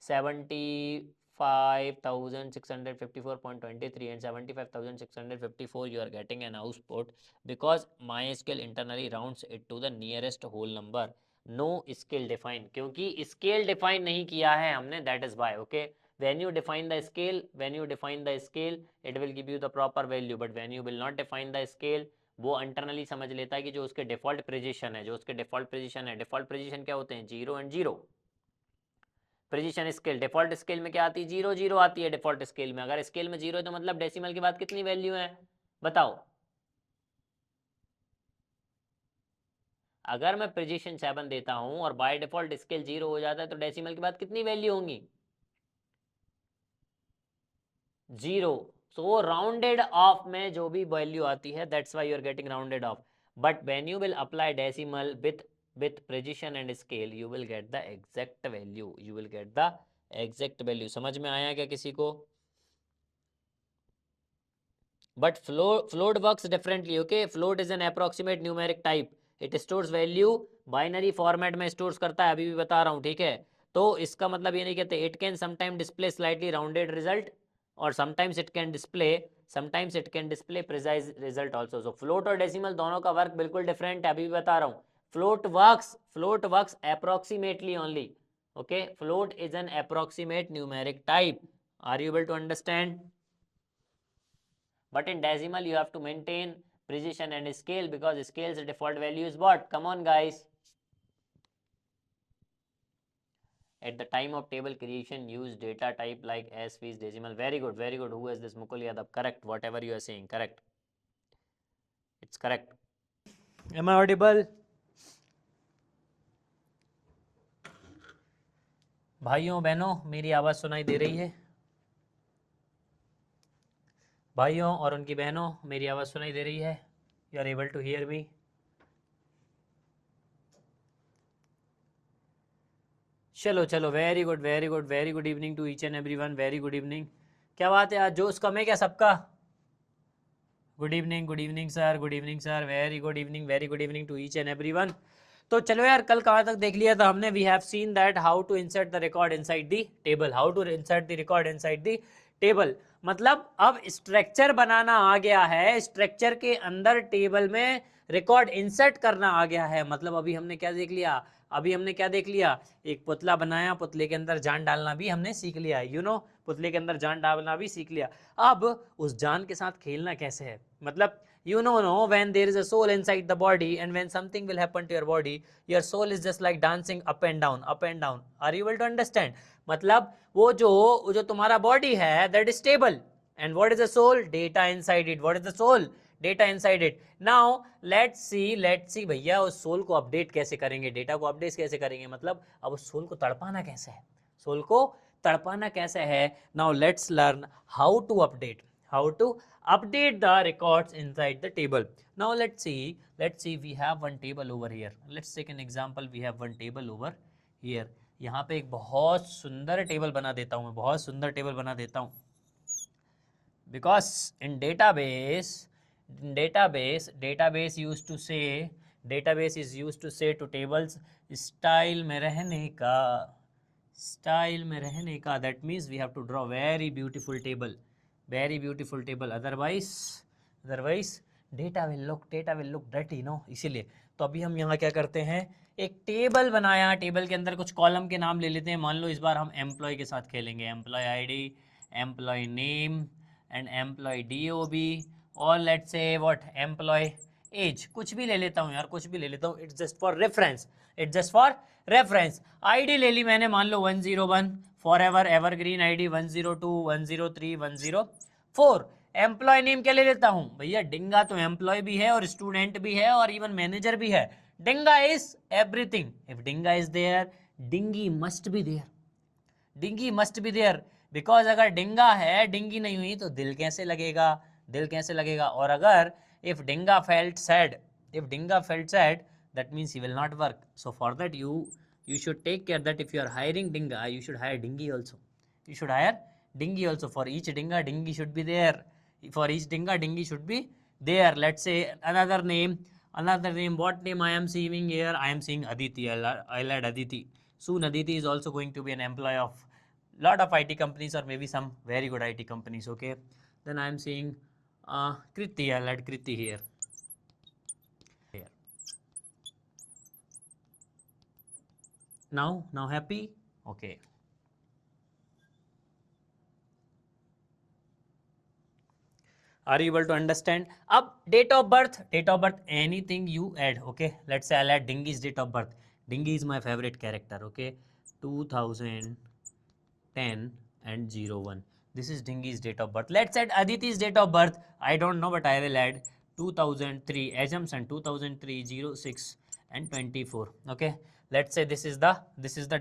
75,654.23 and 75,654 you are getting an output because MySQL internally rounds it to the nearest whole number. No scale define, क्योंकि स्केल डिफाइन नहीं किया है हमने, that is by. Okay, when you define the scale it will give you the proper value, but when you will not define the scale वो इंटरनली समझ लेता है कि जो उसके डिफॉल्ट प्रिजिशन है, डिफॉल्ट प्रिजिशन क्या होते हैं, 0 एंड 0। प्रिजिशन स्केल, डिफॉल्ट स्केल में क्या आती है, 0 0 आती है डिफॉल्ट स्केल में। अगर स्केल में 0 है तो मतलब डेसिमल के बाद कितनी वैल्यू है बताओ। अगर मैं प्रिजिशन 7 देता हूं और बाय डिफॉल्ट स्केल 0 हो जाता है तो डेसिमल के बाद कितनी वैल्यू होंगी, 0। सो राउंडेड ऑफ में जो भी वैल्यू आती है that's why you are getting rounded off, but when you will apply decimal with precision and scale you will get the exact value, समझ में आया क्या किसी को? but float works differently. okay, float is an approximate numeric type, it stores value binary format में स्टोर्स करता है, अभी भी बता रहा हूँ। ठीक है, तो इसका मतलब ये नहीं कहते it can sometime display slightly rounded result और sometimes it can display precise result also. So float और डेसिमल दोनों का वर्क बिल्कुल डिफरेंट है, अभी भी बता रहा हूँ। Float works approximately only. Okay, float is an approximate numeric type. Are you able to understand? But in decimal you have to maintain precision and scale because scale's default value is what? Come on guys. At the time of table creation use data type like as, fees, decimal. Very good, very good. Who is this? Mukul Yadav. Correct, whatever you are saying, correct. It's correct. Am I audible? भाइयों बहनों मेरी आवाज़ सुनाई दे रही है? भाइयों और उनकी बहनों मेरी आवाज़ सुनाई दे रही है? You are able to hear me? चलो चलो, very good very good, very good evening to each and everyone, very good evening. क्या बात है, आज जोश कम है क्या सबका? Good evening sir, good evening sir, very good evening to each and everyone. तो चलो यार, कल कहाँ तक देख लिया था हमने? We have seen that how to insert the record inside the table, मतलब अब स्ट्रक्चर बनाना आ गया है, स्ट्रक्चर के अंदर टेबल में रिकॉर्ड इंसर्ट करना आ गया है। मतलब अभी हमने क्या देख लिया, एक पुतला बनाया, पुतले के अंदर जान डालना भी हमने सीख लिया, पुतले के अंदर जान डालना भी सीख लिया। अब उस जान के साथ खेलना कैसे है, मतलब when there is a soul inside the body and when something will happen to your body, your soul is just like dancing up and down. Are you able to understand? मतलब वो जो तुम्हारा बॉडी है that is stable, and what is the soul? Data inside it. What is the soul? Data inside it. Now let's see भैया उस सोल को अपडेट कैसे करेंगे, डेटा को अपडेट कैसे करेंगे, मतलब अब उस सोल को तड़पाना कैसे है, Now let's learn how to update the records inside the table. Now let's see we have one table over here. Let's take an example. We have one table over here. यहाँ पे एक बहुत सुंदर टेबल बना देता हूँ because in database is used to say to tables style में रहने का, that means we have to draw very beautiful table, otherwise data will look dirty, इसीलिए तो अभी हम यहाँ क्या करते हैं, एक टेबल बनाया, टेबल के अंदर कुछ कॉलम के नाम ले लेते हैं। मान लो इस बार हम एम्प्लॉय के साथ खेलेंगे, employee ID, employee name and employee DOB, और let's say what employee age, कुछ भी ले लेता हूँ यार, it's just for reference. ID ले ली मैंने, मान लो 101 forever evergreen ID, 102 103 104। Employee name क्या ले लेता हूँ भैया, डिंगा तो एम्प्लॉय भी है और स्टूडेंट भी है और इवन मैनेजर भी है। Dinga is everything, if Dinga is there Dingi must be there, because अगर डिंगा है डिंगी नहीं हुई तो दिल कैसे लगेगा, और अगर if डिंगा felt sad that means he will not work. So for that you you should take care that if you are hiring dinga, you should hire dingy also. You should hire dingy also. For each dinga, dingy should be there. For each dinga, dingy should be there. Let's say another name. What name I am seeing here? I am seeing Aditi. I'll add Aditi. Soon Aditi is also going to be an employee of lot of IT companies or maybe some very good IT companies. Okay. Then I am seeing Kriti. I'll add Kriti here. Now happy? Okay. Are you able to understand? Up date of birth, anything you add. Okay, let's say I'll add Dingy's date of birth. Dingy is my favorite character. Okay, 2010 and 01. This is Dingy's date of birth. Let's add Aditi's date of birth. I don't know, but I will add 2003. Assumption 2003, 06 and 24. Okay, let's say this is the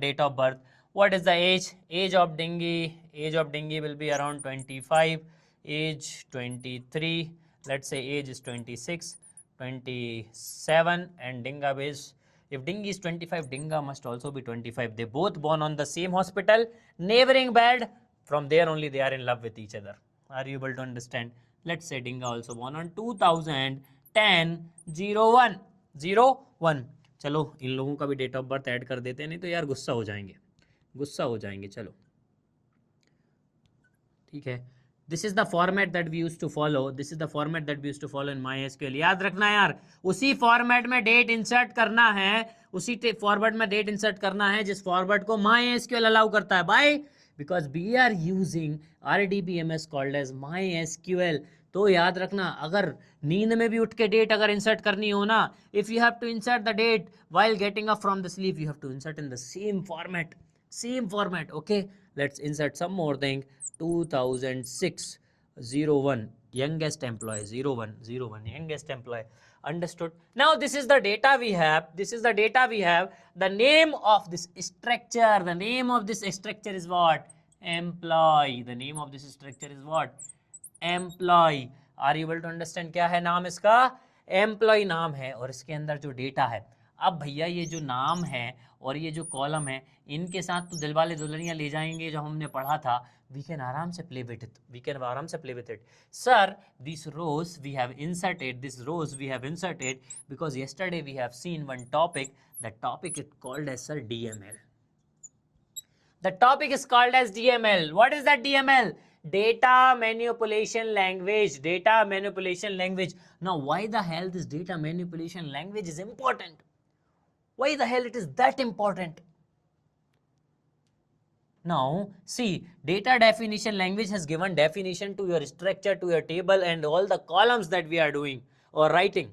date of birth. What is the age? Age of Dingy will be around 25. Age 23. Let's say age is 26, 27, and Dinga is, if Dingy is 25, Dinga must also be 25. They both born on the same hospital, neighboring bed. From there only they are in love with each other. Are you able to understand? Let's say Dinga also born on 2010 01 01. चलो इन लोगों का भी डेट ऑफ बर्थ ऐड कर देते हैं, नहीं तो यार गुस्सा हो जाएंगे. चलो ठीक है. This is the format that we used to follow. In MySQL. याद रखना यार, उसी फॉर्मेट में डेट इंसर्ट करना है, जिस फॉर्मेट को MySQL अलाउ करता है. By because we are using RDBMS called as MySQL. तो याद रखना, अगर नींद में भी उठ के डेट अगर इंसर्ट करनी हो ना, if you have to insert the date while getting up from the sleep, you have to insert in the same format. Okay, let's insert some more thing. 2006 01 youngest employee. 01 youngest employee. Understood? Now this is the data we have. The name of this structure is what? Employee. Employee. Are you able to understand? क्या है नाम इसका? Employee नाम है, और इसके अंदर जो डेटा है. अब भैया ये जो नाम है और ये जो कॉलम है, इनके साथ तो दिलवाले दुल्हनिया ले जाएंगे जो हमने पढ़ा था. We can आराम से play with it. Sir, these rows we have inserted because yesterday we have seen one topic. The topic is called as DML. The topic is called as DML. What is that DML? Data manipulation language. Now, why the hell this data manipulation language is important? Why the hell it is that important? Now, see, data definition language has given definition to your structure, to your table and all the columns that we are doing or writing.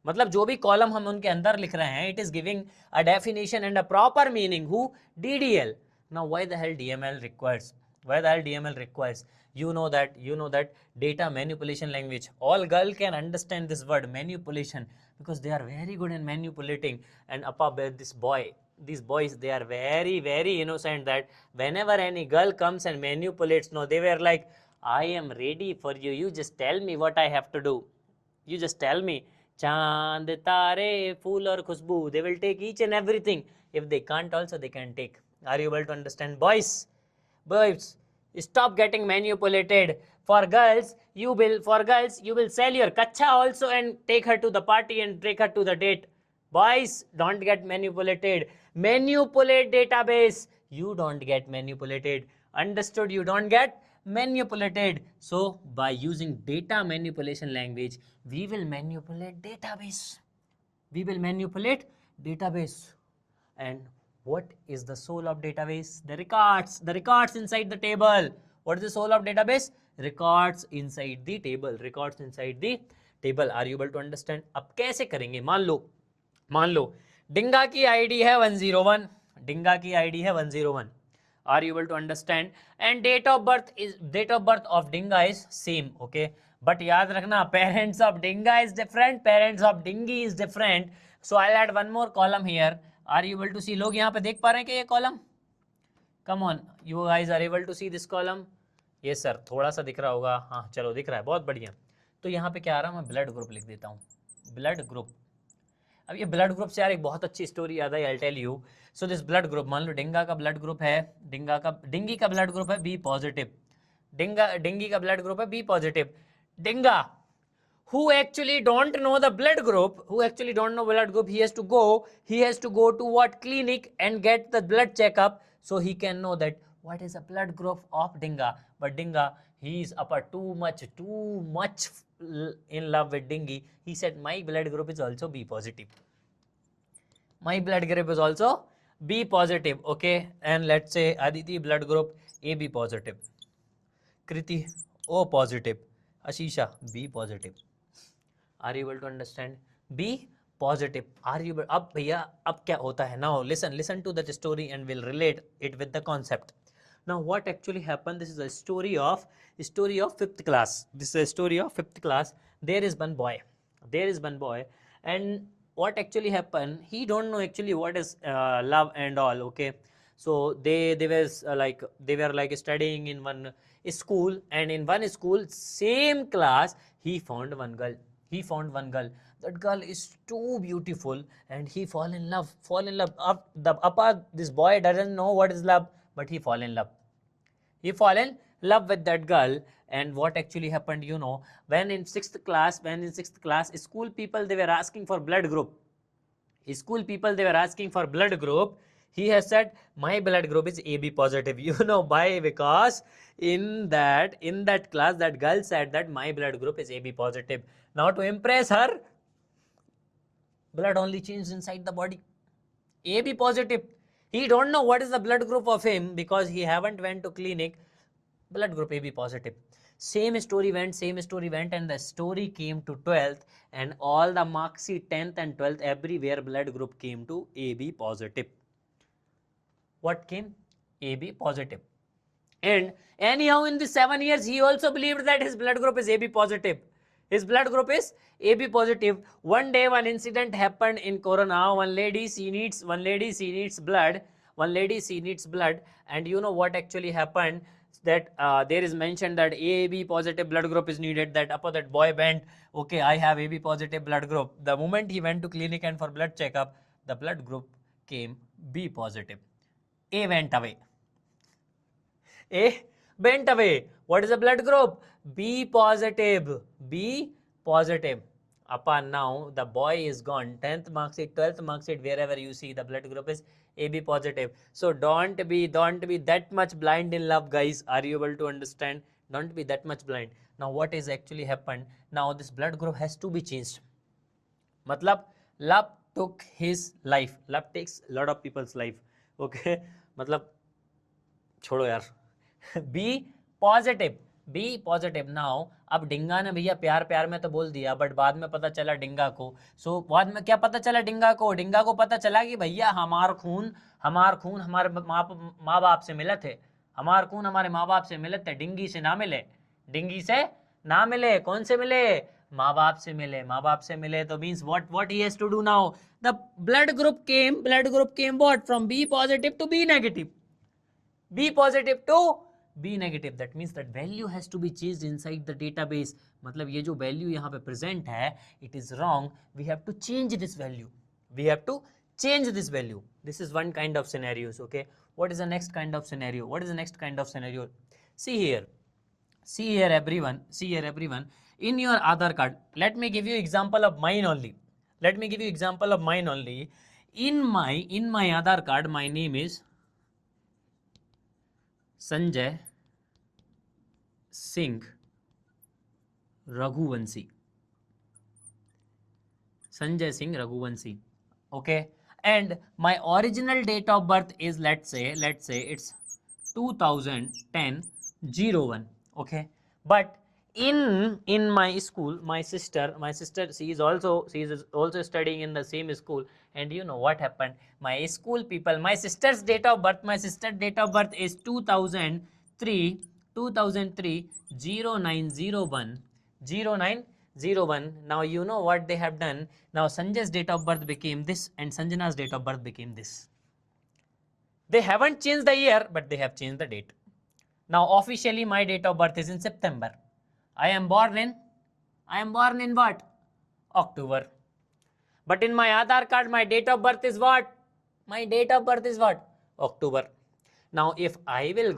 मतलब जो भी कॉलम हम उनके अंदर लिख रहे हैं, it is giving a definition and a proper meaning. Who? DDL. Now, why the hell DML requires? You know that data manipulation language. All girl can understand this word manipulation because they are very good in manipulating. And these boys, they are very, very innocent that whenever any girl comes and manipulates, no, they were like, I am ready for you. You just tell me what I have to do. You just tell me. Chand, tare, phool aur khushboo. They will take each and everything. If they can't also, they can take. Are you able to understand? Boys, stop getting manipulated. For girls, you will sell your kacha also and take her to the party and take her to the date. Boys, don't get manipulated. Manipulate database. You don't get manipulated. Understood? You don't get manipulated. So by using data manipulation language, we will manipulate database. And what is the soul of database? The records inside the table. What is the soul of database? Records inside the table. Are you able to understand? अब कैसे करेंगे? मान लो डिंगा की आईडी है 101. Are you able to understand? And date of birth of Dinga is same. Okay, but याद रखना, parents of Dinga is different, parents of Dingy is different. So I'll add one more column here. Are you able to see? लोग यहाँ पे देख पा रहे हैं क्या ये column? Come on, you guys are able to see this column? Yes sir, थोड़ा सा दिख रहा होगा. हाँ चलो दिख रहा है, बहुत बढ़िया. तो यहाँ पे क्या आ रहा है, मैं ब्लड ग्रुप लिख देता हूँ. Blood group. अब ये ब्लड ग्रुप से यार एक बहुत अच्छी स्टोरी याद आई, I tell you. So this blood group, मान लो डिंगा का ब्लड ग्रुप है, डिंगी का ब्लड ग्रुप है बी पॉजिटिव, डिंगी का ब्लड ग्रुप है B positive. Dinga who actually don't know the blood group, he has to go to what clinic and get the blood checkup so he can know that what is the blood group of Dinga. But Dinga, he is too much in love with Dingy. He said my blood group is also B positive. My blood group is also B positive, okay? And let's say Aditi blood group AB positive, Kriti O positive, Ashisha B positive. Are you able to understand? Be positive. Are you? अब भैया अब क्या होता है? Now listen to that story and we'll relate it with the concept. Now what actually happened? This is a story of 5th class. This is a story of 5th class. There is one boy. And what actually happened? He don't know actually what is love and all. Okay. So they were like studying in one school, and in one school same class he found one girl. That girl is too beautiful and he fall in love. This boy doesn't know what is love, but he fall in love with that girl. And what actually happened, when in 6th class, school people, they were asking for blood group. He has said my blood group is AB positive. Why? Because in that class, that girl said that my blood group is AB positive. Now to impress her, blood only changed inside the body. AB positive. He don't know what is the blood group of him because he haven't went to clinic. Blood group AB positive. Same story went, and the story came to 12th, and all the marks sheet 10th and 12th, everywhere blood group came to AB positive. What came? AB positive. And anyhow, in the 7 years, he also believed that his blood group is AB positive. His blood group is AB positive. One day, one incident happened in Corona. One lady, she needs blood. And you know what actually happened? That there is mentioned that AB positive blood group is needed. That boy went, okay, I have AB positive blood group. The moment he went to clinic and for blood checkup, the blood group came B positive. A went away. What is the blood group? B positive. Now the boy is gone. 10th mark sheet, 12th mark sheet, wherever you see the blood group is AB positive. So don't be that much blind in love, guys. Are you able to understand? Don't be that much blind. Now what is actually happened? Now this blood group has to be changed. Matlab, love took his life. Love takes a lot of people's life. Okay. मतलब छोड़ो यार. B positive. नाउ अब डिंगा ने भैया प्यार में तो बोल दिया, बट बाद में पता चला डिंगा को. बाद में क्या पता चला डिंगा को पता चला कि भैया हमार खून हमारे माँ बाप से मिले थे. डिंगी से ना मिले. कौन से मिले? माँ बाप से मिले. तो means what he has to do now? The blood group came what? From B positive to B negative. That means that value has to be changed inside the database. मतलब ये जो value यहाँ पे present है, it is wrong. We have to change this value. This is one kind of scenarios. Okay. What is the next kind of scenario? See here everyone. In your Aadhaar card, let me give you example of mine only. In my Aadhaar card, my name is Sanjay Singh Raghuvanshi. Okay. And my original date of birth is, let's say it's 2010-01. Okay. But in my school, my sister, she is also studying in the same school. And you know what happened? My school people, my sister's date of birth is 2003 0901. Now you know what they have done. Now Sanjay's date of birth became this and Sanjana's date of birth became this. They haven't changed the year, but they have changed the date. Now officially my date of birth is in September. I am born in what? October. but in my Aadhaar card my date of birth is what? My date of birth is what? October. Now if I will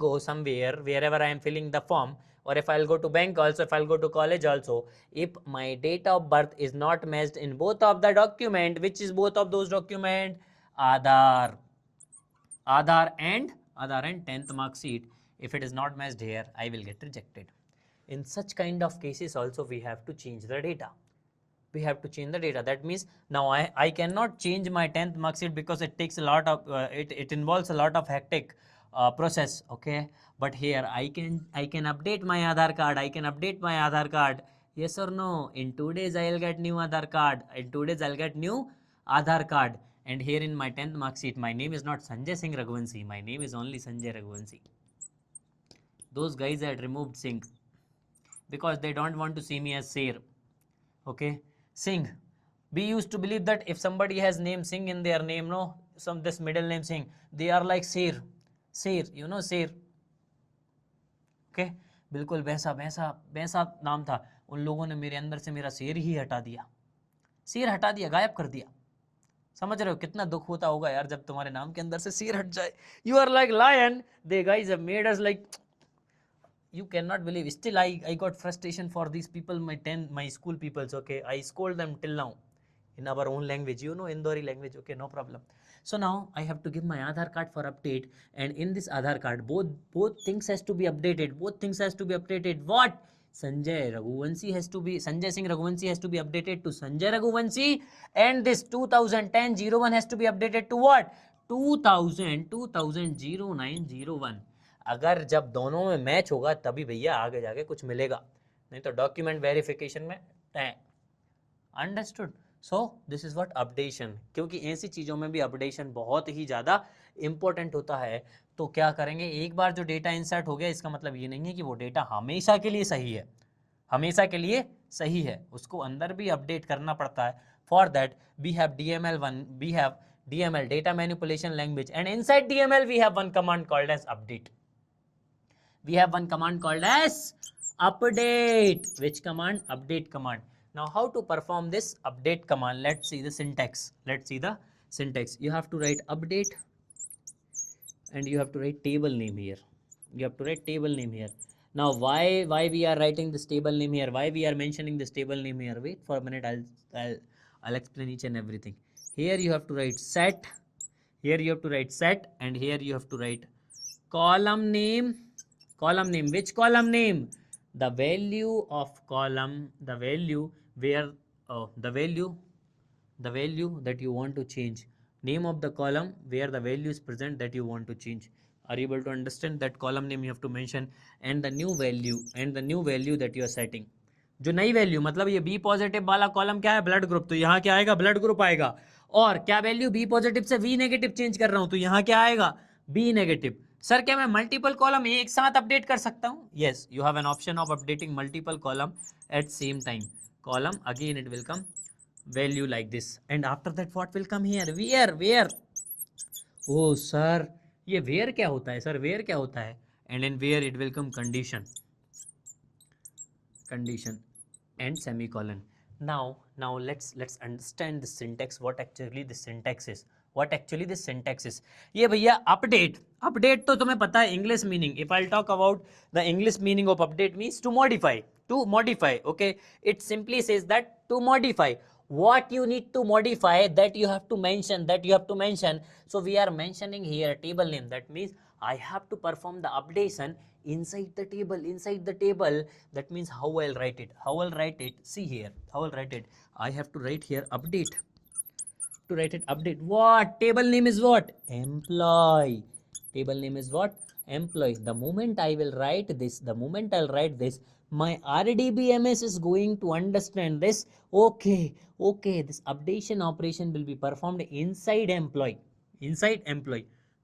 go somewhere, wherever I am filling the form, or if I'll go to bank also, if I'll go to college also, if my date of birth is not matched in both of the document, which is both of those document? Aadhaar and 10th mark sheet. If it is not matched here, I will get rejected. In such kind of cases also we have to change the data. That means now I cannot change my 10th mark sheet because it takes a lot of it involves a lot of hectic process, okay? But here I can update my Aadhaar card. Yes or no? In 2 days I will get new Aadhaar card. And here in my 10th mark sheet, my name is not Sanjay Singh Raghuvanshi, my name is only Sanjay Raghuvanshi. Those guys had removed Singh because they don't want to see me as Sher. Okay, Singh. We used to believe that if somebody has name Singh in their name, no, this middle name Singh, they are like Sher. You know Sher. Okay, बिल्कुल वैसा नाम था. उन लोगों ने मेरे अंदर से मेरा शेर हटा दिया, गायब कर दिया. समझ रहे हो कितना दुख होता होगा यार जब तुम्हारे नाम के अंदर से शेर हट जाए. You are like lion. They guys have made us like, you cannot believe. Still I got frustration for these people, my school peoples. Okay, I scold them till now in our own language, you know, Indori language. Okay, no problem. So now I have to give my Aadhaar card for update, and in this Aadhaar card both things has to be updated. What? Sanjay Singh Raghuvanshi has to be updated to Sanjay Raghuvanshi, and this 2010-01 has to be updated to what? 2009-01. अगर जब दोनों में मैच होगा तभी भैया आगे जाके कुछ मिलेगा, नहीं तो डॉक्यूमेंट वेरिफिकेशन में understood. So this is what updation. क्योंकि ऐसी चीज़ों में भी अपडेशन बहुत ही ज़्यादा इंपॉर्टेंट होता है. तो क्या करेंगे, एक बार जो डेटा इंसर्ट हो गया इसका मतलब ये नहीं है कि वो डेटा हमेशा के लिए सही है, उसको अंदर भी अपडेट करना पड़ता है. For that we have DML data manipulation language, and inside DML we have one command called as update. Which command? Update command. Now how to perform this update command? Let's see the syntax. You have to write update and you have to write table name here. Now why we are writing this table name here? Why we are mentioning this table name here? Wait for a minute, I'll explain each and everything. Here you have to write set, and here you have to write column name. Which column name? The value of column, the value that you want to change. Name of the column where the value is present that you want to change. Are you able to understand? That column name you have to mention, and the new value that you are setting. जो नई वैल्यू, मतलब ये बी पॉजिटिव वाला कॉलम क्या है? Blood group. तो यहाँ क्या आएगा? ब्लड ग्रुप आएगा. और क्या वैल्यू बी पॉजिटिव से वी नेगेटिव चेंज कर रहा हूं, तो यहाँ क्या आएगा? B negative. सर क्या मैं मल्टीपल कॉलम एक साथ अपडेट कर सकता हूं? Yes, you have an option of updating multiple column at same time. Column again it will come value like this, and after that what will come here? Where? Oh sir, ये where क्या होता है सर? where क्या होता है? And in where it will come condition and semicolon. Now let's understand the syntax. What actually the syntax is? ये भैया update तो तुम्हें पता है English meaning. If I'll talk about the English meaning of update means to modify. Okay, it simply says that to modify. What you need to modify, that you have to mention. So we are mentioning here table name. That means I have to perform the updation inside the table. That means how I'll write it. See here, how I'll write it. I have to write here update. To write it update, what? Table name is what? Employee. The moment I'll write this, my RDBMS is going to understand this. Okay, this updation operation will be performed inside employee.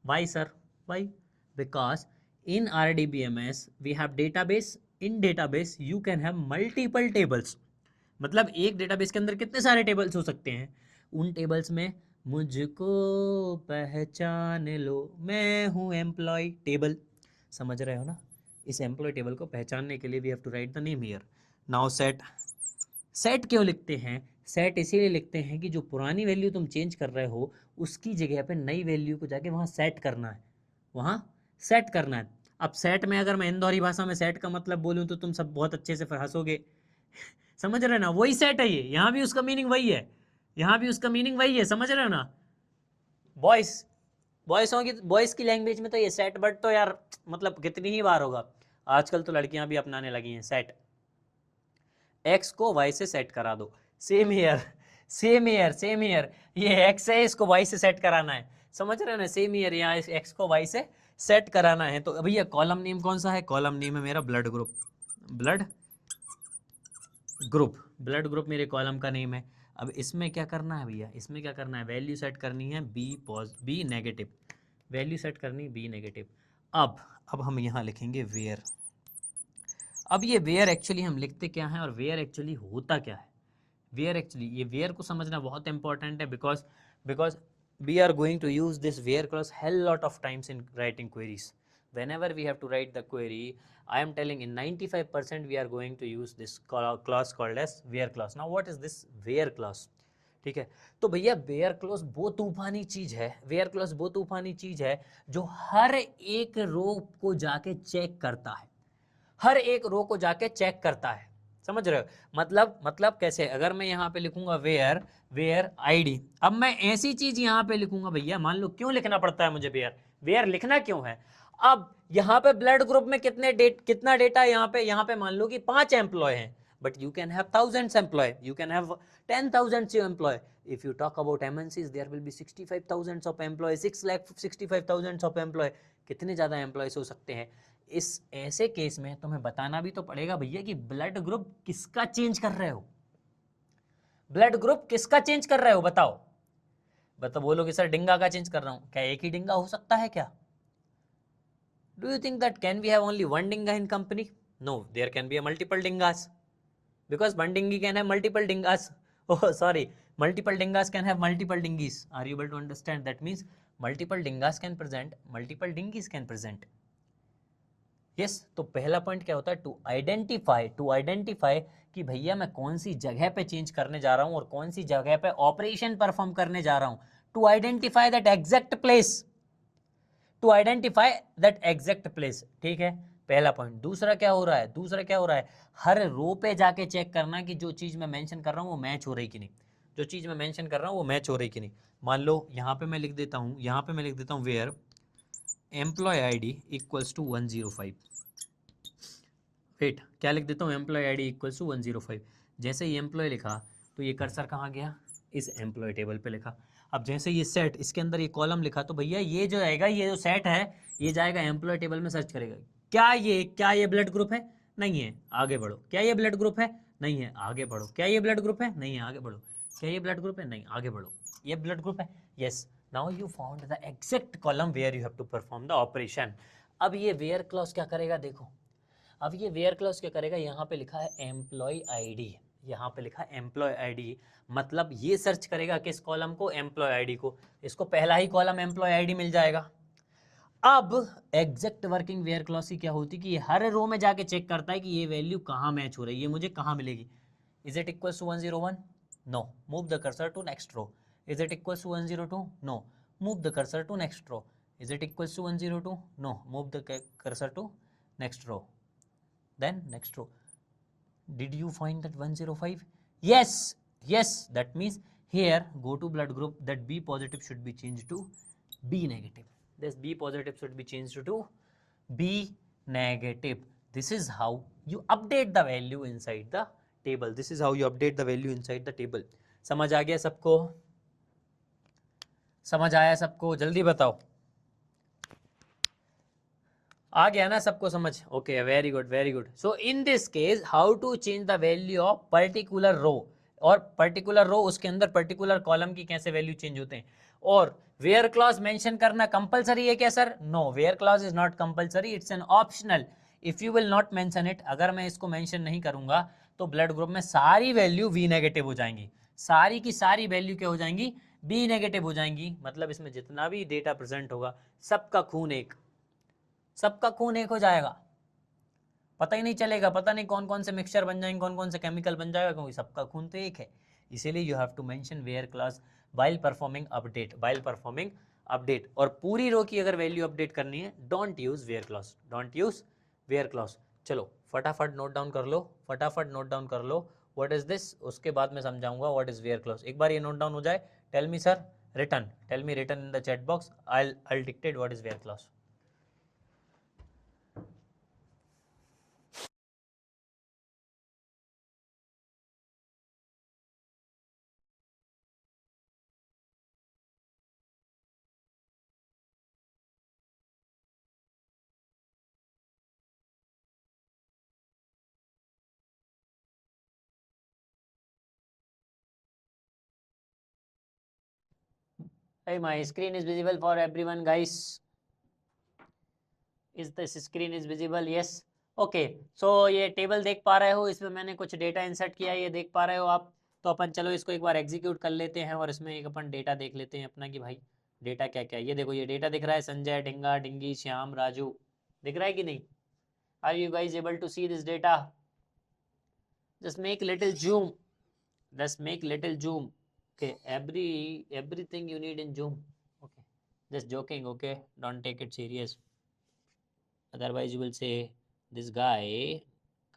Why sir? Why? Because in RDBMS we have database. In database you can have multiple tables. मतलब एक डेटाबेस के अंदर कितने सारे टेबल्स हो सकते हैं? उन टेबल्स में मुझको पहचान लो, मैं हूँ एम्प्लॉय टेबल. समझ रहे हो ना? इस एम्प्लॉय टेबल को पहचानने के लिए we have to write the name here. Now set क्यों लिखते हैं? सेट इसीलिए लिखते हैं कि जो पुरानी वैल्यू तुम चेंज कर रहे हो उसकी जगह पे नई वैल्यू को जाके वहाँ सेट करना है, वहाँ सेट करना है। अब सेट में अगर मैं इंदौरी भाषा में सेट का मतलब बोलूँ तो तुम सब बहुत अच्छे से फिर हंसोगे। समझ रहे हो ना, वही सेट है ये, यहाँ भी उसका मीनिंग वही है, यहाँ भी उसका मीनिंग वही है, समझ रहे हो ना। बॉयस बॉयस की लैंग्वेज में तो ये सेट बट तो यार मतलब कितनी ही बार होगा, आजकल तो लड़कियां भी अपनाने लगी हैं सेट। एक्स को वाई से सेट करा दो, same year same year same year, ये एक्स है इसको वाई से सेट कराना है, समझ रहे हो ना, सेम ईयर, यहाँ इस एक्स को वाई से सेट कराना है। तो भैया कॉलम नेम कौन सा है, कॉलम नेम है मेरा blood group, blood group, blood group मेरे कॉलम का नेम है। अब इसमें क्या करना है भैया, इसमें क्या करना है, वैल्यू सेट करनी है बी नेगेटिव, वैल्यू सेट करनी बी नेगेटिव। अब हम यहाँ लिखेंगे वेयर। अब ये वेयर एक्चुअली हम लिखते क्या हैं और वेयर एक्चुअली होता क्या है, वेयर एक्चुअली, ये वेयर को समझना बहुत इंपॉर्टेंट है, because we are going to use this where clause hell lot of times in writing queries. whenever we have to write the query, I am telling in 95% we are going to use this clause called as where clause. Now what is this where clause? ठीक है, तो भैया वेयर क्लॉज वो तूफानी चीज है, वेयर क्लॉज वो तूफानी चीज है जो हर एक रो को जाके चेक करता है, हर एक रो को जाके चेक करता है, समझ रहे हो, मतलब कैसे, अगर मैं यहाँ पे लिखूंगा वेयर, वेयर आईडी, अब मैं ऐसी चीज यहाँ पे लिखूंगा भैया, मान लो क्यों लिखना पड़ता है मुझे वेयर, वेयर लिखना क्यों है, अब यहाँ पे ब्लड ग्रुप में कितना डेटा यहाँ पे मान लो कि 5 एम्प्लॉय हैं, but you can have thousands employee, you can have 10,000 employee. If you talk about MNCs, there will be 65,000 of employees, 6,65,000 of employee. कितने ज्यादा एम्प्लॉयज हो सकते हैं। इस ऐसे केस में तुम्हें बताना भी तो पड़ेगा भैया कि ब्लड ग्रुप किसका चेंज कर रहे हो, ब्लड ग्रुप किसका चेंज कर रहे हो, बताओ बोलोगे सर डिंगा का चेंज कर रहा हूं, क्या एक ही डिंगा हो सकता है क्या? Do you think that can we have only one dinghy in company? No, there can be a multiple dinghies, because one dinghy can have multiple dingas. Oh sorry, multiple dingas can have multiple dinghies. Are you able to understand? That means multiple dingas can present, multiple dinghies can present. yes, तो पहला पॉइंट क्या होता है, टू आइडेंटिफाई कि भैया मैं कौन सी जगह पे चेंज करने जा रहा हूं और कौन सी जगह पे ऑपरेशन परफॉर्म करने जा रहा हूं, to identify that exact place, to identify that exact place, ठीक है, पहला पॉइंट। दूसरा क्या हो रहा है, हर रो पे जाके चेक करना कि जो चीज मैं मेंशन कर रहा हूँ वो मैच हो रही कि नहीं, जो चीज मैं मेंशन कर रहा हूँ वो मैच हो रही कि नहीं। मान लो यहाँ पे मैं लिख देता हूँ where employee ID equals to 105, wait क्या लिख देता हूँ, एम्प्लॉय आईडी इक्वल्स टू 105। जैसे ही एम्प्लॉय लिखा तो ये कर्सर कहाँ गया, इस एम्प्लॉय टेबल पे लिखा। अब जैसे ये सेट, इसके अंदर ये कॉलम लिखा, तो भैया ये जो आएगा, ये जो सेट है ये जाएगा एम्प्लॉय टेबल में सर्च करेगा, क्या ये ब्लड ग्रुप है, नहीं है, आगे बढ़ो, क्या ये ब्लड ग्रुप है, नहीं है, आगे बढ़ो, क्या ये ब्लड ग्रुप है, नहीं है, आगे बढ़ो, क्या ये ब्लड ग्रुप है, नहीं, आगे बढ़ो, ये ब्लड ग्रुप है, yes, now you found the exact column where you have to perform the operation. अब ये वेयर क्लॉज क्या करेगा, देखो, अब ये वेयर क्लॉज क्या करेगा, यहाँ पे लिखा है एम्प्लॉय आईडी, यहाँ पे लिखा है एम्प्लॉय आईडी, मतलब ये सर्च करेगा किस कॉलम को, एम्प्लॉय आईडी को, इसको पहला ही कॉलम एम्प्लॉय आईडी मिल जाएगा। अब एग्जैक्ट वर्किंग वेयर क्लॉज की क्या होती है कि ये हर रो में जाके चेक करता है कि ये वैल्यू कहाँ मैच हो रही है, ये मुझे कहाँ मिलेगी। Is it equal to 101? No, move the cursor to next row. Is it equal to 102? No, move the cursor to next row. Is it equal to 102? No, move the cursor to next row, then next row. Did you find that 105? Yes, that means here go to blood group, that B positive should be changed to B negative, this B positive should be changed to B negative. This is how you update the value inside the table, this is how you update the value inside the table. समझ आ गया सबको, समझ आया सबको, जल्दी बताओ, आ गया ना सबको समझ, okay, very good very good. So in this case how to change the value of particular row, और पर्टिकुलर रो उसके अंदर पर्टिकुलर कॉलम की कैसे वैल्यू चेंज होते हैं। और वेयर क्लॉज मेंशन करना कंपलसरी है क्या sir? No, where clause is not compulsory, it's an optional. If you will not mention it, अगर मैं इसको मेंशन नहीं करूंगा तो ब्लड ग्रुप में सारी वैल्यू वी नेगेटिव हो जाएंगी, सारी की सारी वैल्यू क्या हो जाएंगी, बी नेगेटिव हो जाएंगी। मतलब इसमें जितना भी डेटा प्रेजेंट होगा सबका खून एक, सबका खून एक हो जाएगा, पता ही नहीं चलेगा, पता नहीं कौन कौन से मिक्सचर बन जाएंगे, कौन कौन से केमिकल बन जाएगा, क्योंकि सबका खून तो एक है। इसीलिए you have to mention where clause while performing update और पूरी रो की अगर वैल्यू अपडेट करनी है डोंट यूज वेयर क्लॉज। चलो फटाफट नोट डाउन कर लो व्हाट इज दिस, उसके बाद मैं समझाऊंगा व्हाट इज वेयर क्लॉज। एक बार ये नोट डाउन हो जाए, tell me sir written in the chat box, I'll dictate what is where clause. Hey, my screen is visible for everyone, guys. Is this screen is visible? Yes. Okay. So ये टेबल देख पा रहे हो, इसमें मैंने कुछ डेटा इंसर्ट किया है, ये देख पा रहे हो आप। तो अपन चलो इसको एक बार एग्जीक्यूट कर लेते हैं और इसमें एक अपन डेटा देख लेते हैं अपना कि भाई डेटा क्या क्या है। ये देखो ये डेटा दिख रहा है, संजय, ढिंगा, ढिंगी, श्याम, राजू, दिख रहा है कि नहीं? Are you guys able to see this data? Just make little zoom, okay, everything you need in zoom, okay, just joking, okay, don't take it serious, otherwise you will say this guy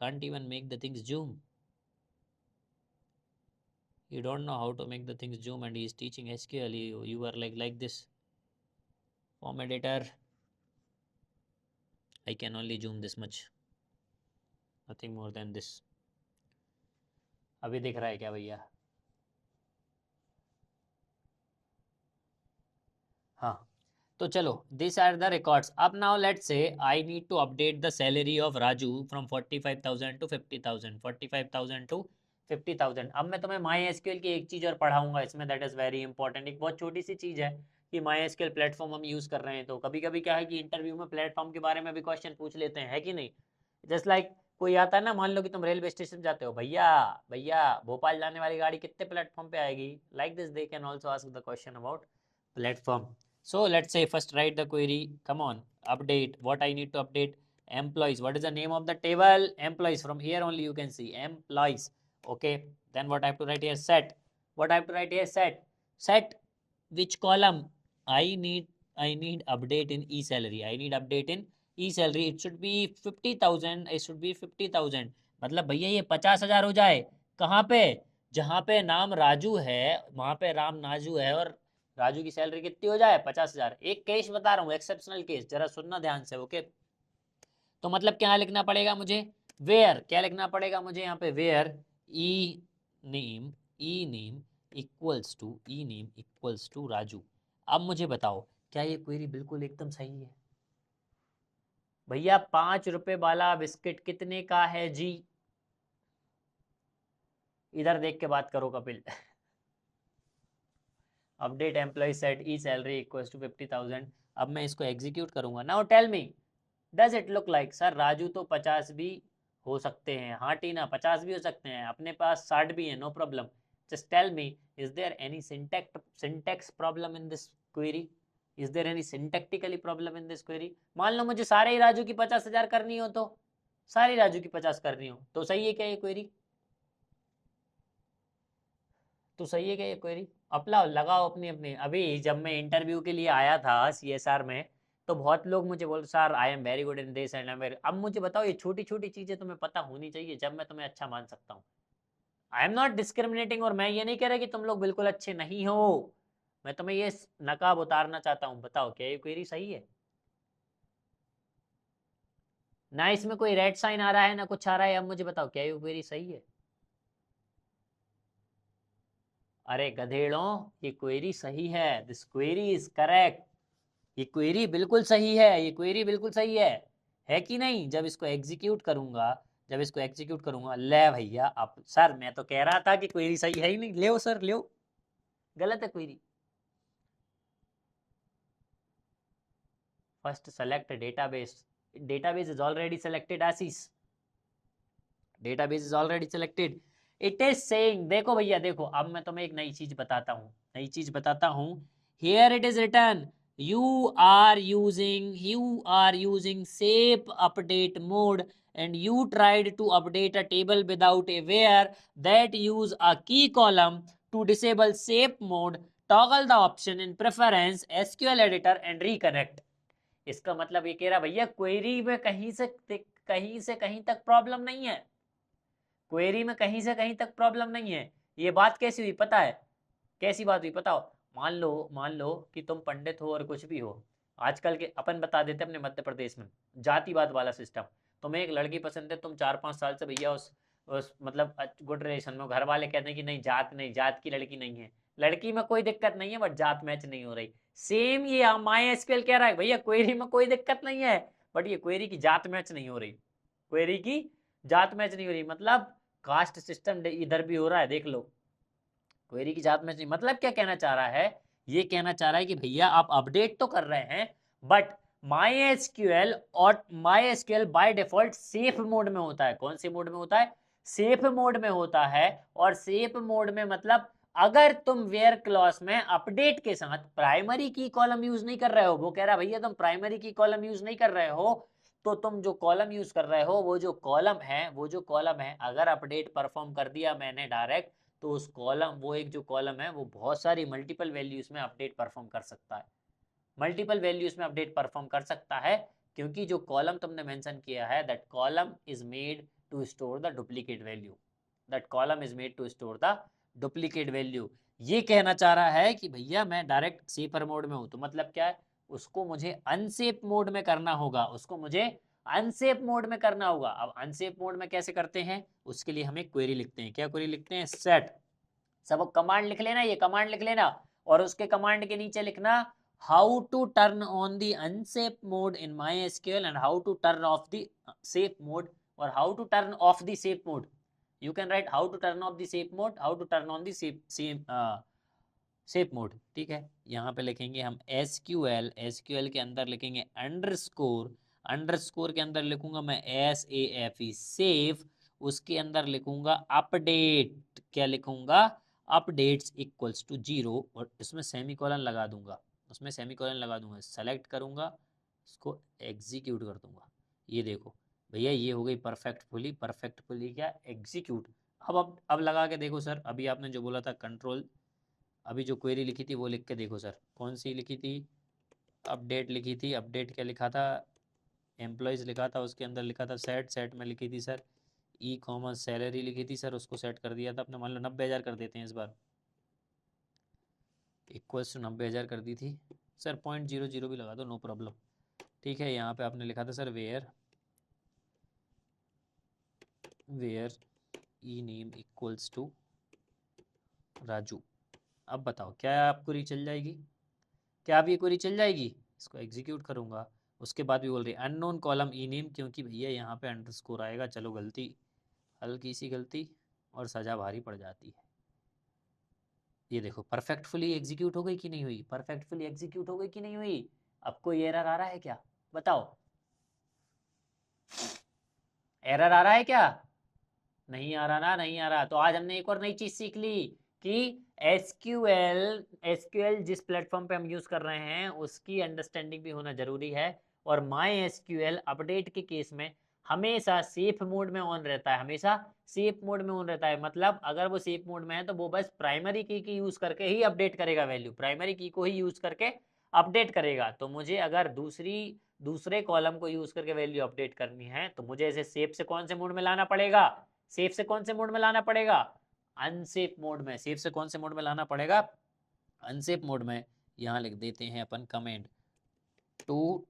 can't even make the things zoom, you don't know how to make the things zoom and he is teaching SQL, you are like this form editor, I can only zoom this much, nothing more than this। अभी दिख रहा है क्या भैया? हाँ, तो चलो दिस आर द रिकॉर्ड्स। अब now let's say I need to update the salary of Raju from 45,000 to 50,000, 45,000 to 50,000। अब मैं तुम्हें माई एसक्यूएल की एक चीज़ और पढ़ाऊंगा इसमें, दैट इज़ वेरी इंपॉर्टेंट। एक बहुत छोटी सी चीज़ है कि माई एसक्यूएल प्लेटफॉर्म हम यूज़ कर रहे हैं, तो कभी कभी क्या है कि इंटरव्यू में प्लेटफॉर्म के बारे में भी क्वेश्चन पूछ लेते हैं, है कि नहीं? जस्ट लाइक कोई आता है ना, मान लो कि तुम रेलवे स्टेशन जाते हो, भैया भैया भोपाल जाने वाली गाड़ी कितने प्लेटफॉर्म पे आएगी, like this they can also ask the question about platform। So let's say first write the query, come on, update, what I need to update, employees, what is the name of the table? Employees, from here only you can see employees, okay, then what I have to write here? Set, what I have to write here? Set which column? I need update in e-salary, I need update in e-salary, it should be 50,000, it should be 50,000, मतलब भैया ये 50,000 हो जाए। कहाँ पे? जहाँ पे नाम राजू है वहाँ पे राम नाजू है और राजू की सैलरी कितनी हो जाए? 50,000। एक केस बता रहा हूँ, एक्सेप्शनल केस, जरा सुनना ध्यान से, ओके। तो मतलब क्या लिखना पड़ेगा मुझे? वेयर, क्या लिखना पड़ेगा मुझे यहाँ पे? Where E name equals to Raju. अब मुझे बताओ क्या ये क्वेरी बिल्कुल एकदम सही है? भैया 5 रुपए वाला बिस्किट कितने का है जी? इधर देख के बात करो Kapil. Update employee set E salary equals to 50,000। अब मैं इसको एग्जीक्यूट करूंगा। Now tell me, does it look like? Sir Raju तो 50 भी हो सकते हैं। हाँ टीना 50 भी हो सकते हैं, अपने पास 60 भी है, no problem. Just tell me, is there any syntax problem in this query? Is there any syntactically problem in this query? मान लो मुझे सारे ही राजू की 50,000 करनी हो, तो सारी राजू की 50 करनी हो तो सही है क्या ये क्वेरी? तो सही है क्या ये क्वेरी? अपना लगाओ अपनी अपनी। अभी जब मैं इंटरव्यू के लिए आया था CSR में, तो बहुत लोग मुझे बोल, sir I am very good in this and I am very. अब मुझे बताओ ये छोटी छोटी चीजें तुम्हें पता होनी चाहिए जब मैं तुम्हें अच्छा मान सकता हूँ। आई एम नॉट डिस्क्रिमिनेटिंग, और मैं ये नहीं कह रहा कि तुम लोग बिल्कुल अच्छे नहीं हो, मैं तुम्हें ये नकाब उतारना चाहता हूँ। बताओ क्या ये क्वेरी सही है? ना इसमें कोई रेड साइन आ रहा है ना कुछ आ रहा है। अब मुझे बताओ क्या ये क्वेरी सही है? अरे गधेड़ों, ये क्वेरी सही है, दिस क्वेरी इज करेक्ट। ये क्वेरी बिल्कुल सही है, ये क्वेरी बिल्कुल सही है कि नहीं? जब इसको एग्जीक्यूट करूंगा, ले भैया। अब सर मैं तो कह रहा था कि क्वेरी सही है ही नहीं, ले सर ले, गलत है query. First select database, database is already selected Ashish, database is already selected. It is saying, देखो भैया देखो, अब मैं तुम्हें एक नई चीज बताता हूँ। Here it is return, you are using shape update mode and you tried to update a table without a where that use a key column to disable shape mode, toggle the option in preference SQL editor and reconnect. इसका मतलब ये कह रहा भैया क्वेरी में कहीं से कहीं तक प्रॉब्लम नहीं है, क्वेरी में कहीं से कहीं तक प्रॉब्लम नहीं है। ये बात कैसी हुई पता है, कैसी बात हुई बताओ। मान लो कि तुम पंडित हो और कुछ भी हो, आजकल के अपन बता देते अपने मध्य प्रदेश में जातिवाद वाला सिस्टम। तुम्हें एक लड़की पसंद है, तुम 4-5 साल से भैया उस मतलब गुड रिलेशन में, घर वाले कहते हैं कि नहीं जात की लड़की नहीं है, लड़की में कोई दिक्कत नहीं है बट जात मैच नहीं हो रही। सेम ये MySQL कह रहा है भैया क्वेरी में कोई दिक्कत नहीं है बट ये क्वेरी की जात मैच नहीं हो रही, क्वेरी की जात मैच नहीं हो रही, मतलब कास्ट सिस्टम इधर भी हो रहा है, देख लो। क्वेरी की जात मैच नहीं मतलब क्या कहना चाह रहा है, ये कहना चाह रहा है कि भैया आप अपडेट तो कर रहे हैं but MySQL by default safe mode में होता है। कौन से मोड में होता है? सेफ मोड में होता है। और सेफ मोड में मतलब अगर तुम वेयर क्लॉज में अपडेट के साथ प्राइमरी की कॉलम यूज नहीं कर रहे हो, वो कह रहा है भैया तुम प्राइमरी की कॉलम यूज नहीं कर रहे हो, तो तुम जो कॉलम यूज कर रहे हो वो जो कॉलम है अगर अपडेट परफॉर्म कर दिया मैंने डायरेक्ट, तो उस कॉलम वो एक जो कॉलम है वो बहुत सारी मल्टीपल वैल्यूज में अपडेट परफॉर्म कर सकता है, मल्टीपल वैल्यूज में अपडेट परफॉर्म कर सकता है, क्योंकि जो कॉलम तुमने मेंशन किया है that column is made to store the duplicate value, that column is made to store the duplicate value. ये कहना चाह रहा है कि भैया मैं डायरेक्ट सेफर मोड में हूं, तो मतलब क्या है, उसको मुझे अनसेफ मोड में करना होगा, उसको मुझे अनसेफ मोड में करना होगा। अब अनसेफ मोड में कैसे करते हैं, उसके लिए हम एक क्वेरी लिखते हैं। क्या क्वेरी लिखते हैं? सेट, सब कमांड लिख लेना, ये कमांड लिख लेना और उसके कमांड के नीचे लिखना how to turn on the unsafe mode in MySQL and how to turn off the safe mode और how to turn off the safe mode. You can write how to turn off the safe mode, how to turn on the safe mode. ठीक है, यहाँ पे लिखेंगे हम SQL के अंदर लिखेंगे अंडरस्कोर के अंदर लिखूंगा मैं SAFE सेफ, उसके अंदर लिखूंगा अपडेट, क्या लिखूंगा? अपडेट्स इक्वल्स टू 0 और इसमें सेमीकोलन लगा दूंगा, सेलेक्ट करूंगा, इसको एग्जीक्यूट कर दूंगा। ये देखो भैया ये हो गई परफेक्टफुली क्या? एग्जीक्यूट। अब लगा के देखो सर, अभी आपने जो बोला था कंट्रोल, अभी जो क्वेरी लिखी थी वो लिख के देखो सर, कौन सी लिखी थी? अपडेट लिखी थी। अपडेट क्या लिखा था? एम्प्लॉयज़ लिखा था, उसके अंदर लिखा था सेट में लिखी थी सर ई-कॉमर्स सैलरी लिखी थी सर, उसको सेट कर दिया था अपने, मान लो 90,000 कर देते हैं इस बार, इक्वल्स टू 90,000 कर दी थी सर, 0.00 भी लगा दो नो प्रॉब्लम। ठीक है, यहाँ पे आपने लिखा था sir where E name equals to Raju. अब बताओ क्या आप क्वेरी चल जाएगी? क्या आप ये क्वेरी चल जाएगी? इसको एग्जीक्यूट करूंगा, उसके बाद भी बोल रही है अननोन कॉलम ई नेम, क्योंकि भैया यहाँ पे अंडरस्कोर आएगा। चलो गलती, हल्की सी गलती और सजा भारी पड़ जाती है। ये देखो परफेक्टफुली एग्जीक्यूट हो गई कि नहीं हुई? परफेक्टफुली एग्जीक्यूट हो गई कि नहीं हुई? अब कोई एरर आ रहा है क्या बताओ? एरर आ रहा है क्या? नहीं आ रहा ना, नहीं आ रहा। तो आज हमने एक और नई चीज सीख ली कि एसक्यूएल जिस प्लेटफॉर्म पे हम यूज कर रहे हैं उसकी अंडरस्टैंडिंग भी होना जरूरी है। और MySQL अपडेट के केस में हमेशा सेफ मोड में ऑन रहता है, हमेशा सेफ मोड में ऑन रहता है। मतलब अगर वो सेफ मोड में है तो वो बस प्राइमरी की यूज करके ही अपडेट करेगा वैल्यू, प्राइमरी की को ही यूज करके अपडेट करेगा। तो मुझे अगर दूसरे कॉलम को यूज करके वैल्यू अपडेट करनी है तो मुझे इसे सेफ से कौन से मोड में लाना पड़ेगा? सेफ से कौन से मोड में लाना पड़ेगा? अनसेफ मोड में। सेफ से कौन से मोड में लाना पड़ेगा? अनसेफ मोड में। यहां लिख देते हैं अपन comment to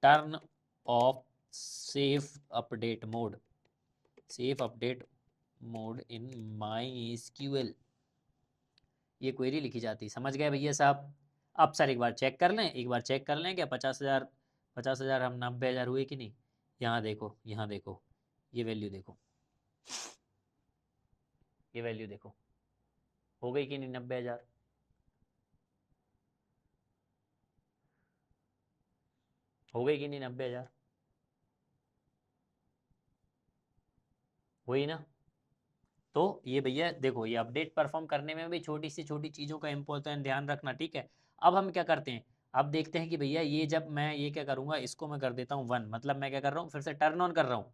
turn off safe update mode in MySQL। ये क्वेरी लिखी जाती, समझ गए भैया साहब? अब सर एक बार चेक कर लें क्या 50,000 हम 90,000 हुए कि नहीं? यहाँ देखो ये वैल्यू देखो, ये वैल्यू देखो हो गई कि नहीं 90,000? हो गई कि नहीं 90,000? हुई ना? तो ये भैया देखो, ये अपडेट परफॉर्म करने में भी छोटी सी छोटी चीज़ों का इंपॉर्टेंट ध्यान रखना, ठीक है। अब हम क्या करते हैं, अब देखते हैं कि भैया ये जब मैं ये क्या करूँगा, इसको मैं कर देता हूँ 1, मतलब मैं क्या कर रहा हूँ, फिर से टर्न ऑन कर रहा हूँ।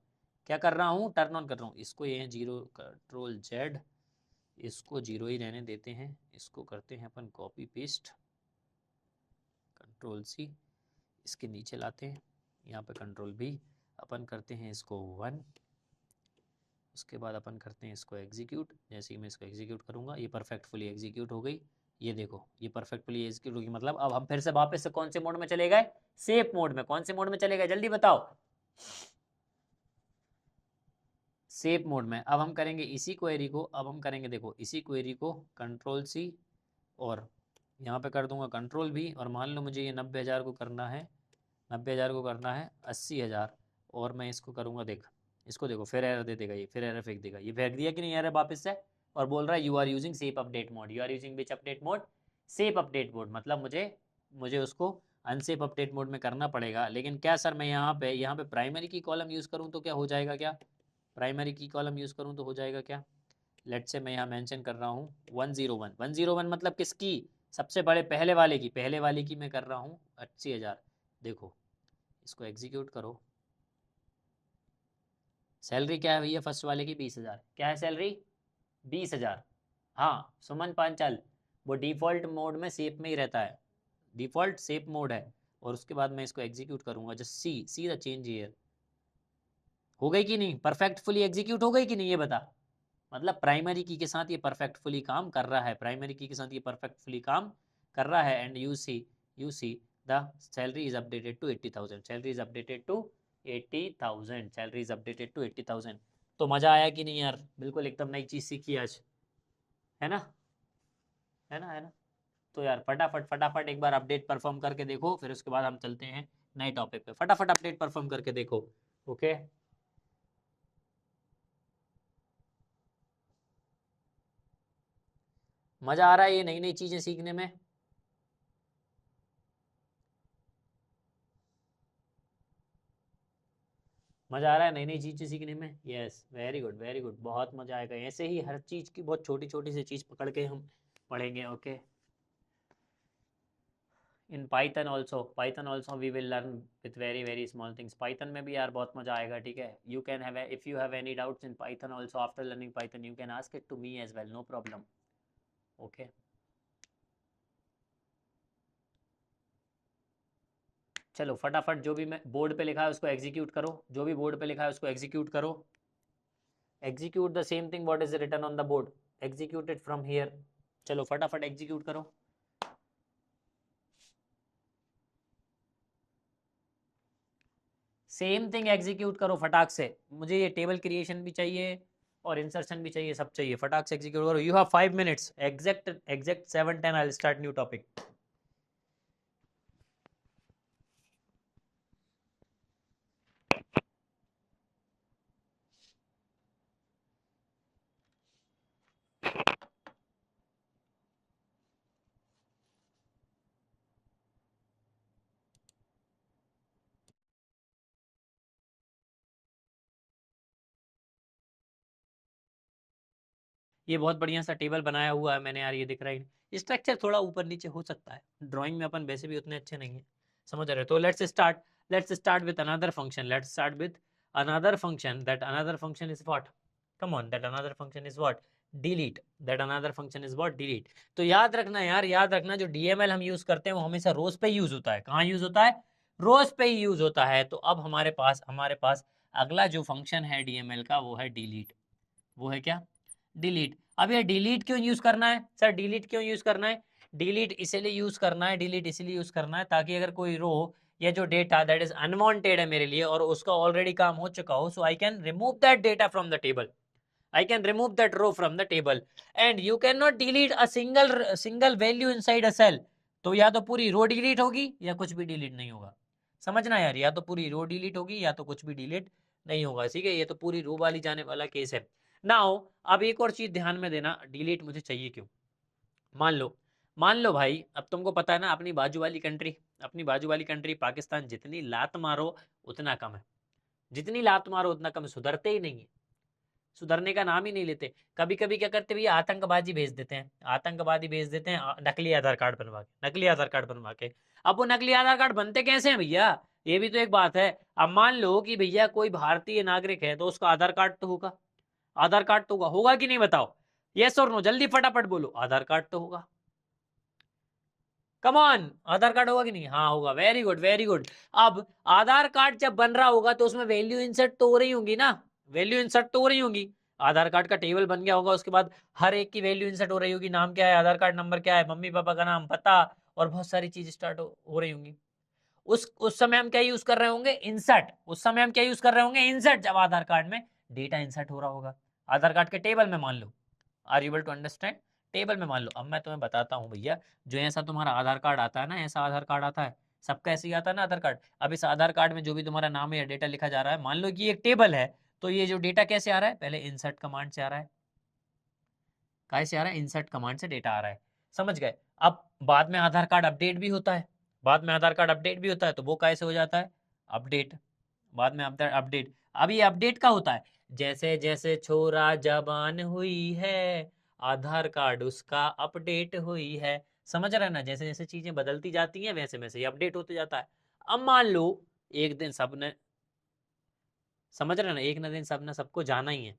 क्या कर रहा हूँ, टर्न ऑन कर रहा हूँ। इसको ये 0 कंट्रोल Z, इसको 0 ही रहने देते हैं। इसको करते हैं अपन कॉपी पेस्ट, कंट्रोल C, इसके नीचे लाते हैं, यहाँ पे कंट्रोल B, अपन करते हैं इसको 1, उसके बाद अपन करते हैं इसको एग्जीक्यूट। जैसे ही मैं इसको एग्जीक्यूट करूँगा ये परफेक्टफुली एग्जीक्यूट हो गई। ये देखो ये परफेक्टली एग्जीक्यूट होगी, मतलब अब हम फिर से वापस से कौन से मोड में चले गए, सेफ मोड में। कौन से मोड में चले गए जल्दी बताओ, सेफ मोड में। अब हम करेंगे इसी क्वेरी को, अब हम करेंगे देखो इसी क्वेरी को कंट्रोल C और यहाँ पे कर दूंगा कंट्रोल V, और मान लो मुझे ये 90,000 को करना है, 90,000 को करना है 80,000, और मैं इसको करूँगा, देख इसको देखो फिर एरर दे देगा ये, फिर एरर फेंक देगा। ये फेंक दिया कि नहीं एरर वापस से, और बोल रहा है you are using safe update mode. You are using which update mode, safe update mode, मतलब मुझे उसको अनसेफ अपडेट मोड में करना पड़ेगा। लेकिन क्या सर मैं यहाँ पे प्राइमरी की कॉलम यूज़ करूँ तो क्या हो जाएगा, क्या प्राइमरी की कॉलम यूज़ करूँ तो हो जाएगा क्या। लेट से मैं यहाँ मेंशन कर रहा हूँ 101, 101 मतलब किसकी, सबसे बड़े पहले वाले की मैं कर रहा हूँ 80,000। देखो इसको एग्जीक्यूट करो, सैलरी क्या है भैया फर्स्ट वाले की 20,000, क्या है सैलरी 20,000। हाँ सुमन पांचाल, वो डिफ़ॉल्ट मोड में सेफ में ही रहता है, डिफ़ॉल्ट सेफ मोड है। और उसके बाद मैं इसको एग्जीक्यूट करूँगा, just see the change here. हो गई कि नहीं, परफेक्टफुली एग्जीक्यूट हो गई कि नहीं ये बता। मतलब प्राइमरी की के साथ ये परफेक्टफुली काम कर रहा है, प्राइमरी की के साथ ये परफेक्टफुली काम कर रहा है। And you see the salary is updated to 80,000, salary is updated to 80,000, salary is updated to 80,000। तो मजा आया कि नहीं यार, बिल्कुल एकदम नई चीज सीखी आज, है ना, है ना। तो यार फटाफट फटाफट एक बार अपडेट परफॉर्म करके देखो, फिर उसके बाद हम चलते हैं नए टॉपिक पे। फटाफट अपडेट परफॉर्म करके देखो, ओके। मजा आ रहा है ये नई नई चीजें सीखने में। मजा आ रहा है नई नई चीजें सीखने में, yes very good very good, बहुत मजा आएगा। ऐसे ही हर चीज की बहुत छोटी छोटी सी चीज पकड़ के हम पढ़ेंगे, okay. In Python also we will learn with very very small things. Python में भी यार बहुत मजा आएगा, ठीक है। You can have, if you have any doubts in Python also after learning Python, you can ask it to me as well, no problem, okay. चलो फटाफट जो भी मैं बोर्ड पे लिखा है उसको एग्जीक्यूट करो, जो भी बोर्ड पे लिखा है उसको एग्जीक्यूट करो। Execute the same thing what is written on the board, execute it from here. चलो फटाफट एग्जीक्यूट करो। सेम थिंग एग्जीक्यूट करो फटाक से। मुझे ये टेबल क्रिएशन भी चाहिए और इंसर्शन भी चाहिए, सब चाहिए। फटाक से एग्जीक्यूट करो। You have 5 minutes, exact 7:10 I will start new topic. ये बहुत बढ़िया सा टेबल बनाया हुआ है मैंने यार, ये दिख रहा है। स्ट्रक्चर थोड़ा ऊपर नीचे हो सकता है, ड्राइंग में अपन वैसे भी उतने अच्छे नहीं है, समझ रहे हो। तो let's start with another function, let's start with another function. That another function is what, come on, that another function is what, delete. That another function is what, delete. तो याद रखना यार, याद रखना जो डीएमएल हम यूज करते हैं वो हमेशा रोज पे यूज होता है। कहाँ यूज होता है, रोज पे ही यूज होता है। तो अब हमारे पास अगला जो फंक्शन है डीएमएल का वो है डिलीट। वो है क्या, डिलीट। अब ये डिलीट क्यों यूज करना है सर, डिलीट क्यों यूज करना है, डिलीट इसलिए यूज करना है, डिलीट इसलिए यूज करना है ताकि अगर कोई रो या जो डेटा दैट इज अनवांटेड है मेरे लिए और उसका ऑलरेडी काम हो चुका हो, so I can remove that data from the table, I can remove that row from the table. And you can not delete a single value inside a cell. तो या तो पूरी रो डिलीट होगी या कुछ भी डिलीट नहीं होगा, समझना यार, या तो पूरी रो डिलीट होगी या तो कुछ भी डिलीट नहीं होगा, ठीक है। ये तो पूरी रो वाली जाने वाला केस है। नाउ अब एक और चीज ध्यान में देना, डिलीट मुझे चाहिए क्यों। मान लो भाई, अब तुमको पता है ना अपनी बाजू वाली कंट्री पाकिस्तान, जितनी लात मारो उतना कम है, जितनी लात मारो उतना कम है, सुधरते ही नहीं है, सुधरने का नाम ही नहीं लेते। कभी कभी क्या करते भैया, आतंकवादी भेज देते हैं, आतंकवादी भेज देते हैं नकली आधार कार्ड बनवा के, नकली आधार कार्ड बनवा के। अब वो नकली आधार कार्ड बनते कैसे हैं भैया, ये भी तो एक बात है। अब मान लो कि भैया कोई भारतीय नागरिक है तो उसका आधार कार्ड तो होगा, आधार कार्ड तो होगा कि नहीं बताओ, यस और नो, जल्दी फटाफट बोलो, आधार कार्ड तो होगा। कम ऑन, आधार कार्ड होगा कि नहीं? हाँ होगा, वेरी गुड वेरी गुड। अब आधार कार्ड जब बन रहा होगा तो उसमें वैल्यू इंसर्ट तो हो रही होंगी ना, वैल्यू इंसर्ट तो हो रही होंगी। आधार कार्ड का टेबल बन गया होगा, उसके बाद हर एक की वैल्यू इंसर्ट हो रही होगी, नाम क्या है, आधार कार्ड नंबर क्या है, मम्मी पापा का नाम, पता, और बहुत सारी चीज स्टार्ट हो रही होंगी। उस समय हम क्या यूज कर रहे होंगे? इंसर्ट। उस समय हम क्या यूज कर रहे होंगे? इंसर्ट। जब आधार कार्ड में डेटा इंसर्ट हो रहा होगा आधार कार्ड के टेबल में, मान लो, are you able to understand? Table में मान लो। अब मैं तुम्हें बताता हूँ भैया, जो ऐसा तुम्हारा आधार कार्ड आता है ना, ऐसा आधार कार्ड आता है, सबका ऐसे ही आता है ना आधार कार्ड। अब इस आधार कार्ड में जो भी तुम्हारा नाम है या डेटा लिखा जा रहा है, मान लो कि एक टेबल है, तो ये जो डेटा कैसे आ रहा है? पहले इंसर्ट कमांड से आ रहा है। कैसे आ रहा है? इंसर्ट कमांड से डेटा आ रहा है, समझ गए? अब बाद में आधार कार्ड अपडेट भी होता है, बाद में आधार कार्ड अपडेट भी होता है, तो वो कैसे हो जाता है? अपडेट। बाद में अपडेट। अब ये अपडेट का होता है, जैसे जैसे छोरा जवान हुई है, आधार कार्ड उसका अपडेट हुई है। समझ रहे हैं ना? जैसे जैसे चीजें बदलती जाती हैं वैसे वैसे ये अपडेट होते जाता है। अब मान लो एक दिन सबने, समझ रहे हैं ना, एक ना दिन सबने सबको जाना ही है,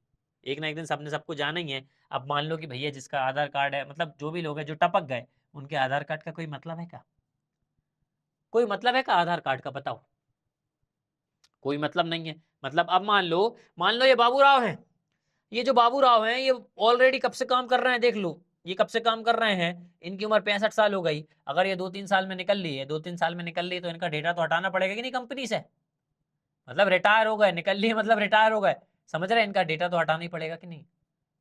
एक ना एक दिन सबने सबको जाना ही है। अब मान लो कि भैया जिसका आधार कार्ड है, मतलब जो भी लोग हैं जो टपक गए, उनके आधार कार्ड का कोई मतलब है क्या? कोई मतलब है क्या आधार कार्ड का? बताओ, कोई मतलब नहीं है। मतलब अब मान लो ये बाबू राव है, ये जो बाबू राव हैं ये ऑलरेडी कब से काम कर रहे हैं, देख लो, ये कब से काम कर रहे हैं, इनकी उम्र 65 साल हो गई। अगर ये 2-3 साल में निकल ली है, 2-3 साल में निकल ली, तो इनका डेटा तो हटाना पड़ेगा कि नहीं कंपनी से? मतलब रिटायर हो गए, निकल लिए मतलब रिटायर हो गए, समझ रहे हैं? इनका डेटा तो हटाना ही पड़ेगा कि नहीं?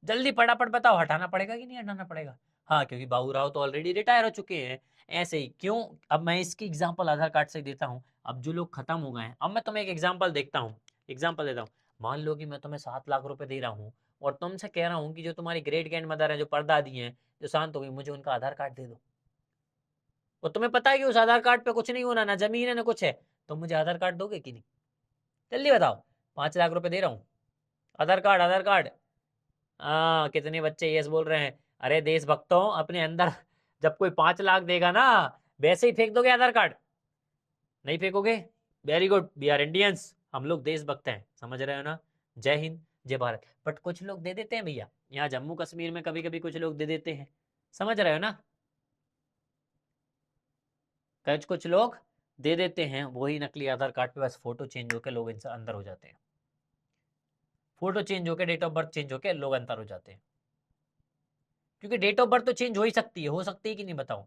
जल्दी फटाफट बताओ, हटाना पड़ेगा कि नहीं हटाना पड़ेगा? हाँ, क्योंकि बाबू राव तो ऑलरेडी रिटायर हो चुके हैं। ऐसे ही क्यों? अब मैं इसकी एग्जांपल आधार कार्ड से देता हूँ। अब जो लोग खत्म हो गए हैं, अब मैं तुम्हें एक एग्जांपल देखता हूँ, एग्जांपल देता हूँ। मान लो कि मैं तुम्हें 7 लाख रुपए दे रहा हूँ और तुमसे कह रहा हूँ कि जो तुम्हारी ग्रेट ग्रैंड मदर है, जो परदादी है, जो शांत हो गई, मुझे उनका आधार कार्ड दे दो। और तुम्हें पता है कि उस आधार कार्ड पे कुछ नहीं होना, ना जमीन है ना कुछ है, तो मुझे आधार कार्ड दोगे कि नहीं? जल्दी बताओ। 5 लाख रुपए दे रहा हूँ, आधार कार्ड, आधार कार्ड। हाँ, कितने बच्चे यस बोल रहे हैं। अरे देशभक्तों, अपने अंदर जब कोई 5 लाख देगा ना, वैसे ही फेंक दोगे आधार कार्ड? नहीं फेंकोगे? Very good, we are Indians, हम लोग देशभक्त हैं, समझ रहे हो ना? जय हिंद, जय भारत। बट कुछ लोग दे देते हैं भैया, यहाँ जम्मू कश्मीर में कभी कभी कुछ लोग दे देते हैं, समझ रहे हो ना? कुछ कुछ लोग दे देते हैं, वही नकली आधार कार्ड पे बस फोटो चेंज होकर लोग इनसे अंदर हो जाते हैं, फोटो चेंज होकर, डेट ऑफ बर्थ चेंज होकर लोग अंदर हो जाते हैं। क्योंकि डेट ऑफ बर्थ तो चेंज हो ही सकती है, हो सकती है कि नहीं बताओ?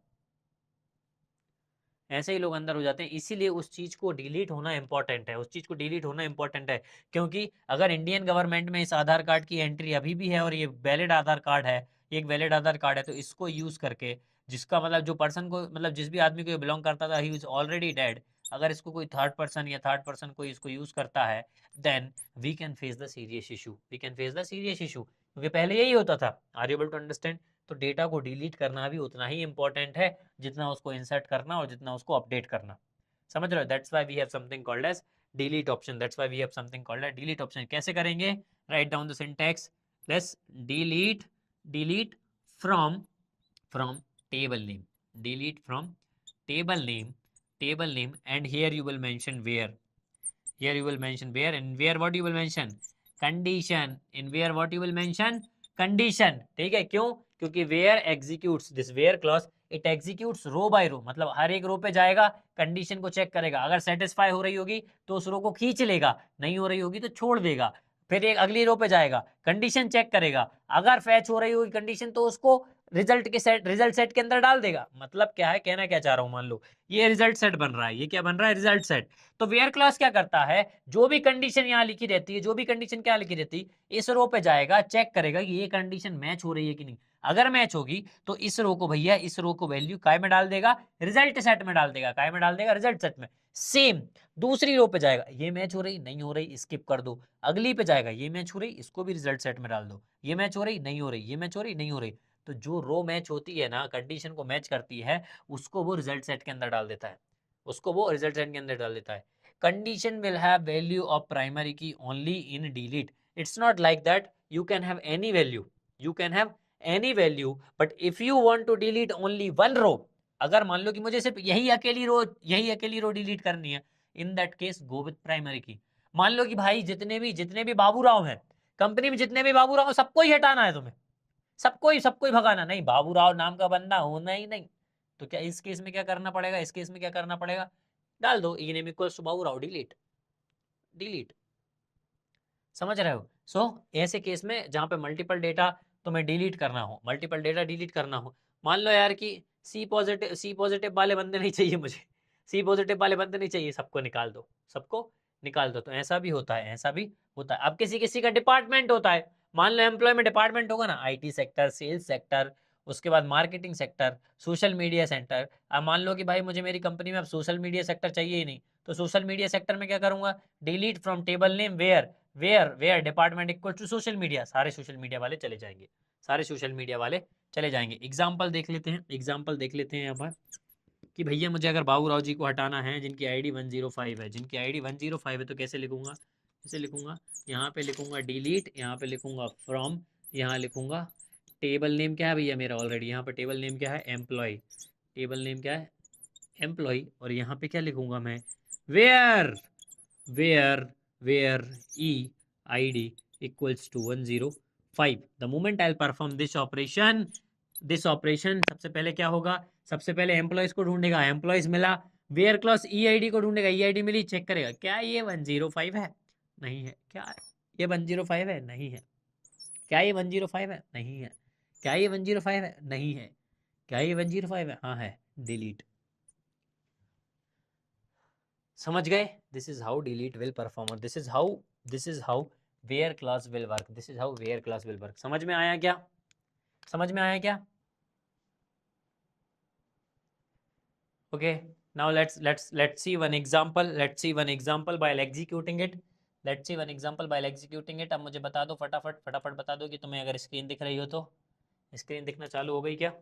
ऐसे ही लोग अंदर हो जाते हैं, इसीलिए उस चीज को डिलीट होना इंपॉर्टेंट है, उस चीज को डिलीट होना इंपॉर्टेंट है। क्योंकि अगर इंडियन गवर्नमेंट में इस आधार कार्ड की एंट्री अभी भी है और ये वैलिड आधार कार्ड है, एक वैलिड आधार कार्ड है, तो इसको यूज करके, जिसका मतलब जो पर्सन को, मतलब जिस भी आदमी को ये बिलोंग करता था, ही इज ऑलरेडी डेड, अगर इसको कोई थर्ड पर्सन या थर्ड पर्सन कोई इसको यूज करता है, then we can face the serious issue, we can face the serious issue, क्योंकि पहले यही होता था। Are you able to understand? तो डेटा को डिलीट करना भी उतना ही इंपॉर्टेंट है जितना उसको इंसर्ट करना और जितना उसको अपडेट करना, समझ रहे हो? That's why we have something called as delete option, that's why we have something called as delete option. कैसे करेंगे? Write down the syntax, let's delete, delete from, from table name, delete from table name, table name, and here you will mention where, here you will mention where, and where what you will mention? Condition, in where what you will mention? Condition, ठीक है? क्यों? क्योंकि where executes, this where clause it executes row by row, मतलब हर एक रो पे जाएगा, कंडीशन को चेक करेगा, अगर सेटिस्फाई हो रही होगी तो उस रो को खींच लेगा, नहीं हो रही होगी तो छोड़ देगा, फिर एक अगली रो पे जाएगा, कंडीशन चेक करेगा, अगर फैच हो रही होगी कंडीशन तो उसको रिजल्ट के सेट, रिजल्ट सेट के अंदर डाल देगा। मतलब क्या है, कहना क्या चाह रहा हूं, मान लो ये रिजल्ट सेट बन रहा है, ये क्या बन रहा है? Result set. तो वेयर क्लास क्या करता है, जो भी कंडीशन यहाँ लिखी रहती है, जो भी कंडीशन क्या लिखी रहती है, इस रो पे जाएगा, चेक करेगा कि ये कंडीशन मैच हो रही है कि नहीं, अगर मैच होगी तो इस रो को भैया, इस रो को वैल्यू काय में डाल देगा? रिजल्ट सेट में डाल देगा। काय में डाल देगा? रिजल्ट सेट में। सेम दूसरी रो पे जाएगा, ये मैच हो रही, नहीं हो रही, स्किप कर दो। अगली पे जाएगा, ये मैच हो रही, इसको भी रिजल्ट सेट में डाल दो, ये मैच हो रही, नहीं हो रही, ये मैच हो रही, नहीं हो रही। तो जो रो मैच होती है ना, कंडीशन को मैच करती है, उसको वो रिजल्ट सेट के अंदर डाल देता है, उसको वो रिजल्ट सेट के अंदर डाल देता है। Condition will have value of primary key only in delete, it's not like that you can have any value, you can have any value, but if you want to delete only one row, अगर मान लो कि मुझे सिर्फ यही अकेली रो डिलीट करनी है, in that case go with primary की। मान लो कि भाई जितने भी बाबू राव हैं कंपनी में, जितने भी बाबू राव सबको ही हटाना है तुम्हें, सबको ही भगाना, नहीं बाबू राव नाम का बंदा होना ही नहीं। तो क्या इस केस में क्या करना पड़ेगा, इस केस में क्या करना पड़ेगा, डाल दो E name equals to Babu Rao, delete delete. समझ रहे हो? सो ऐसे केस में जहां पे मल्टीपल डेटा तुम्हें डिलीट करना हो, मल्टीपल डेटा डिलीट करना हो, मान लो यार कि सी पॉजिटिव वाले बंदे नहीं चाहिए मुझे, सी पॉजिटिव वाले बंदे नहीं चाहिए, सबको निकाल दो, सबको निकाल दो। तो ऐसा भी होता है, ऐसा भी होता है। अब किसी किसी का डिपार्टमेंट होता है, मान लो एम्प्लॉयमेंट डिपार्टमेंट होगा ना, आईटी सेक्टर, सेल्स सेक्टर, उसके बाद marketing sector, social media sector. अब मान लो कि भाई मुझे मेरी कंपनी में अब सोशल मीडिया सेक्टर चाहिए ही नहीं, तो सोशल मीडिया सेक्टर में क्या करूंगा, delete from table name where department equal to social media, सारे सोशल मीडिया वाले चले जाएंगे, सारे सोशल मीडिया वाले चले जाएंगे। एग्जाम्पल देख लेते हैं, एग्जाम्पल देख लेते हैं यहाँ पर कि भैया मुझे अगर बाबू राव जी को हटाना है जिनकी आईडी 105 है, जिनकी आईडी 105 है, तो कैसे लिखूंगा, कैसे लिखूंगा, यहाँ पे लिखूंगा डिलीट, यहाँ पे लिखूंगा फ्रॉम, यहाँ लिखूंगा टेबल नेम क्या है भैया मेरा, ऑलरेडी यहाँ पे टेबल नेम क्या है, एम्प्लॉय, टेबल नेम क्या है, एम्प्लॉय, और यहाँ पे क्या लिखूंगा मैं, where where where E I D equals to 105। The moment I perform this operation, सबसे पहले क्या होगा, सबसे पहले एम्प्लॉयज को ढूंढेगा, एम्प्लॉयज मिला, where clause E I D को ढूंढेगा, ई आई डी मिली, चेक करेगा क्या ये 105 है, नहीं है, क्या ये 105 है, नहीं है, क्या ये 105 है, नहीं है, क्या ये 105 है, नहीं है, क्या ये 105 है, हाँ है, डिलीट। समझ गए? This is how delete will perform, और this is how where clause will work, this is how where clause will work. समझ में आया क्या, समझ में आया क्या? Okay, now let's see one example, let's see one example by executing it, let's see one example by executing it। अब मुझे बता दो फटाफट फटाफट बता दो कि तुम्हें अगर स्क्रीन दिख रही हो तो, स्क्रीन दिखना चालू हो गई क्या,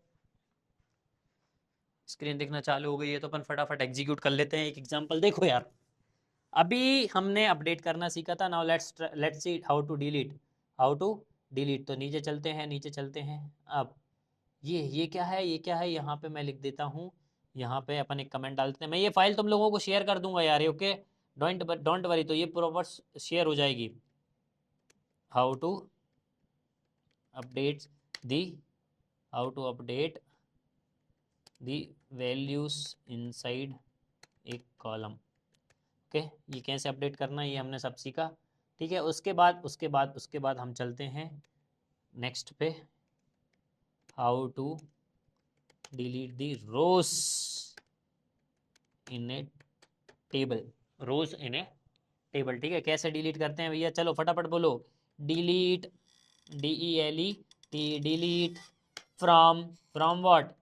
स्क्रीन दिखना चालू हो गई है तो अपन फटाफट एग्जीक्यूट कर लेते हैं एक एग्जांपल। देखो यार, अभी हमने अपडेट करना सीखा था, now let's see how to delete, how to delete. तो नीचे चलते हैं, नीचे चलते हैं। अब ये क्या है, ये क्या है, यहाँ पे मैं लिख देता हूँ, यहाँ पे अपन एक कमेंट डालते हैं। मैं ये फाइल तुम लोगों को शेयर कर दूंगा यार, ओके, डोंट वरी, तो ये प्रॉपर शेयर हो जाएगी। How to update the, how to update the values inside एक कॉलम, ओके, ये कैसे अपडेट करना है ये हमने सब सीखा, ठीक है। उसके बाद हम चलते हैं नेक्स्ट पे, how to delete the rows in a table, rows in a table, ठीक है। कैसे डिलीट करते हैं भैया, चलो फटाफट बोलो, delete, DELET, delete from what,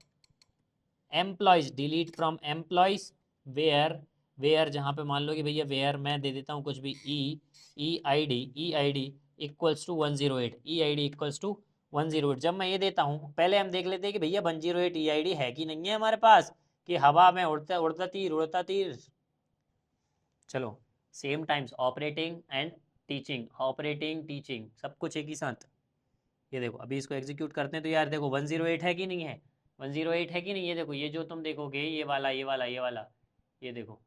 employees, delete from employees, where जहाँ पे मान लो कि भैया वेयर मैं दे देता हूँ कुछ भी, E I D equals to 108, E I D equals to 108। जब मैं ये देता हूँ, पहले हम देख लेते हैं कि भैया 108 ई आई डी है कि नहीं है हमारे पास, कि हवा में उड़ता तीर। चलो, same times operating and teaching, operating teaching सब कुछ एक ही साथ। ये देखो अभी इसको एग्जीक्यूट करते हैं तो यार देखो 108 है कि नहीं है, 108 है कि नहीं, ये देखो, ये जो तुम देखोगे ये वाला ये देखो,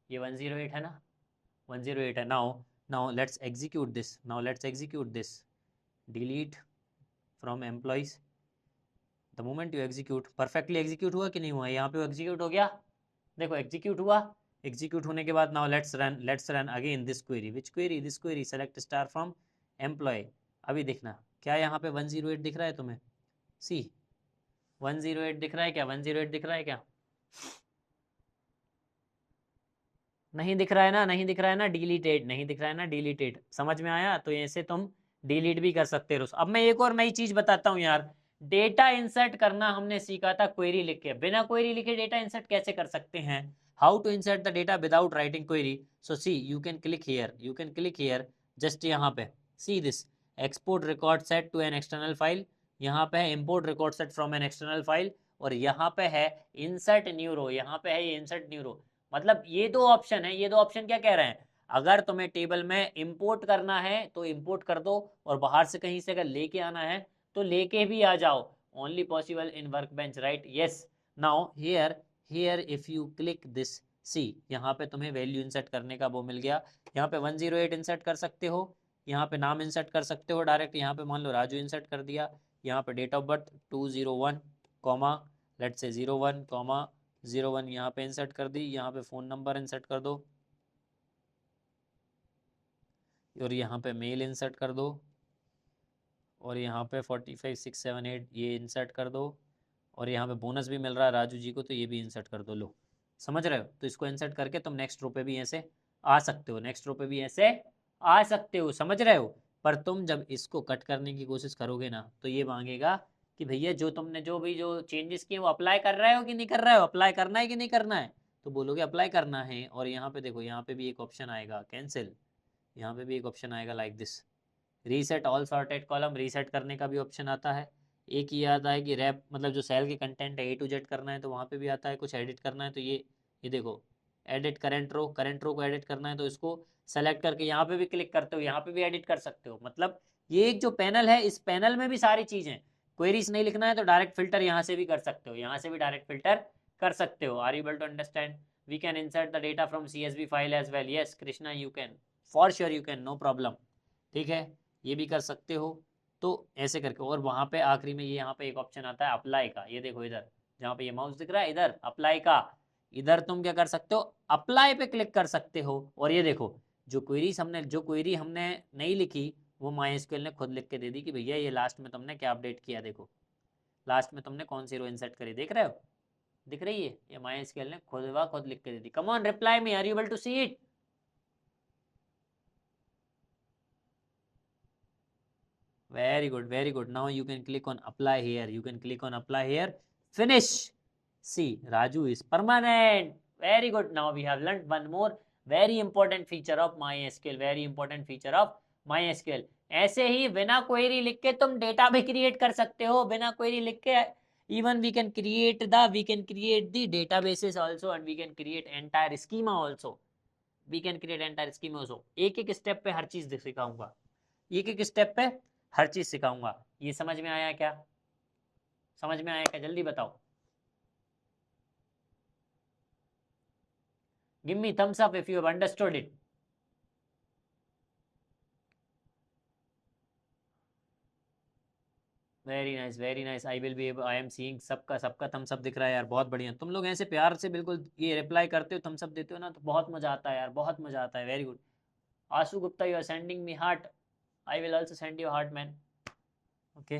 ये 108 है ना, 108 है। Now let's execute this, delete from employees. The moment you execute, perfectly execute हुआ कि नहीं हुआ, यहाँ पे एग्जीक्यूट हो गया, देखो एग्जीक्यूट हुआ। एग्जीक्यूट होने के बाद now let's run again this query, which query, this query, select star from employ. अभी देखना क्या यहाँ पे 108 दिख रहा है तुम्हें, सी 108 दिख रहा है क्या, 108 दिख रहा है क्या, नहीं दिख रहा है ना, नहीं दिख रहा है ना, डिलीटेड नहीं दिख रहा है ना, डिलीटेड। समझ में आया? तो ऐसे तुम डिलीट भी कर सकते हो। अब मैं एक और नई चीज बताता हूँ यार, डेटा इंसर्ट करना हमने सीखा था क्वेरी लिख के, बिना क्वेरी लिखे डेटा इंसर्ट कैसे कर सकते हैं, how to insert the data without writing query. So see you can click here, just यहाँ पे see this, export record set to an external file, यहाँ पे है import record set from an external file, और यहाँ पे है इंसर्ट न्यू रो, यहाँ पे है ये इंसर्ट न्यू रो। मतलब ये दो ऑप्शन है, ये दो ऑप्शन क्या कह रहे हैं, अगर तुम्हें टेबल में इंपोर्ट करना है तो इंपोर्ट कर दो, और बाहर से कहीं से अगर लेके आना है तो लेके भी आ जाओ, only possible in workbench, right, yes. Now here if you click this see यहाँ पे तुम्हें वैल्यू इंसर्ट करने का वो मिल गया। यहाँ पे 108 इंसर्ट कर सकते हो, यहाँ पे नाम इंसर्ट कर सकते हो डायरेक्ट, यहाँ पे मान लो राजू इंसर्ट कर दिया, यहाँ पे date of birth 201 comma let's say 01 comma 01 यहाँ पे इंसर्ट कर दी, यहाँ पे फ़ोन नंबर इंसर्ट कर दो और यहाँ पे मेल इंसर्ट कर दो और यहाँ पे 45678 ये इंसर्ट कर दो और यहाँ पे बोनस भी मिल रहा है राजू जी को तो ये भी इंसर्ट कर दो। लो समझ रहे हो? तो इसको इंसर्ट करके तुम नेक्स्ट रो पे भी ऐसे आ सकते हो, नेक्स्ट रो पे भी ऐसे आ सकते हो, समझ रहे हो? पर तुम जब इसको कट करने की कोशिश करोगे ना तो ये मांगेगा कि भैया जो तुमने जो भी जो चेंजेस किए वो अप्लाई कर रहे हो कि नहीं कर रहे हो, अप्लाई करना है कि नहीं करना है, तो बोलोगे अप्लाई करना है। और यहाँ पे देखो यहाँ पे भी एक ऑप्शन आएगा कैंसिल, यहाँ पे भी एक ऑप्शन आएगा like this reset all sorted column, reset करने का भी ऑप्शन आता है। एक ये आता है कि रैप मतलब जो सेल के कंटेंट है A to Z करना है तो वहाँ पे भी आता है, कुछ एडिट करना है तो ये देखो एडिट करंट रो को एडिट करना है तो इसको सेलेक्ट करके यहाँ पे भी क्लिक करते हो, यहाँ पे भी एडिट कर सकते हो। मतलब ये एक जो पैनल है इस पैनल में भी सारी चीज़ें, क्वेरीज नहीं लिखना है तो डायरेक्ट फिल्टर यहाँ से भी कर सकते हो, यहाँ से भी डायरेक्ट फिल्टर कर सकते हो। Are you able to understand? We can insert the data from CSV file as well, yes Krishna you can, for sure you can, no problem. ठीक है, ये भी कर सकते हो। तो ऐसे करके और वहाँ पे आखिरी में ये यहाँ पे एक ऑप्शन आता है अप्लाई का, ये देखो इधर जहाँ पे ये माउस दिख रहा है इधर अप्लाई का, इधर तुम क्या कर सकते हो अप्लाई पे क्लिक कर सकते हो। और ये देखो जो क्वेरी हमने नहीं लिखी वो MySQL ने खुद लिख के दे दी कि भैया ये लास्ट में तुमने क्या अपडेट किया, देखो लास्ट में तुमने कौन सी रो इंसर्ट करी, देख रहे हो? दिख रही है? ये MySQL ने खुद लिख के दे दी। Come on reply me, are you able to see it? Very good, very good. Now you can click on apply here. You can click on apply here. Finish. See, Raju is permanent. Very good. Now we have learned one more very important feature of MySQL. Very important feature of MySQL. ऐसे ही बिना क्वेरी लिख के तुम डेटा भी क्रिएट कर सकते हो, बिना क्वेरी लिख के even we can create the databases also and we can create entire schema also. We can create entire schema also. एक एक स्टेप पे हर चीज सिखाऊंगा, एक एक स्टेप पे हर चीज सिखाऊंगा। ये समझ में आया क्या? समझ में आया क्या? जल्दी बताओ। Give me thumbs up if you have understood it. Very nice, very nice. I will be I am seeing, सबका सबका थम्स अप दिख रहा है यार, बहुत बढ़िया। तुम लोग ऐसे प्यार से बिल्कुल ये रिप्लाई करते हो, थम्स अप देते हो ना तो बहुत मजा आता है यार, बहुत मजा आता है। Very good. Ashu Gupta you are sending me heart, I will also send you heart man. Okay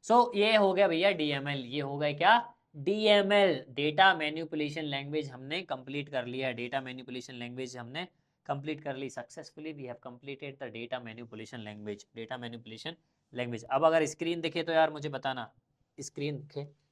so ये हो गया भैया DML, ये हो गया क्या? DML, डेटा मैनिपुलेशन लैंग्वेज हमने कंप्लीट कर लिया है। डेटा मैनिपुलेशन लैंग्वेज हमने कंप्लीट कर ली successfully. We have completed the data manipulation language, data manipulation language. अब अगर स्क्रीन दिखे तो यार मुझे बताना, स्क्रीन दिखे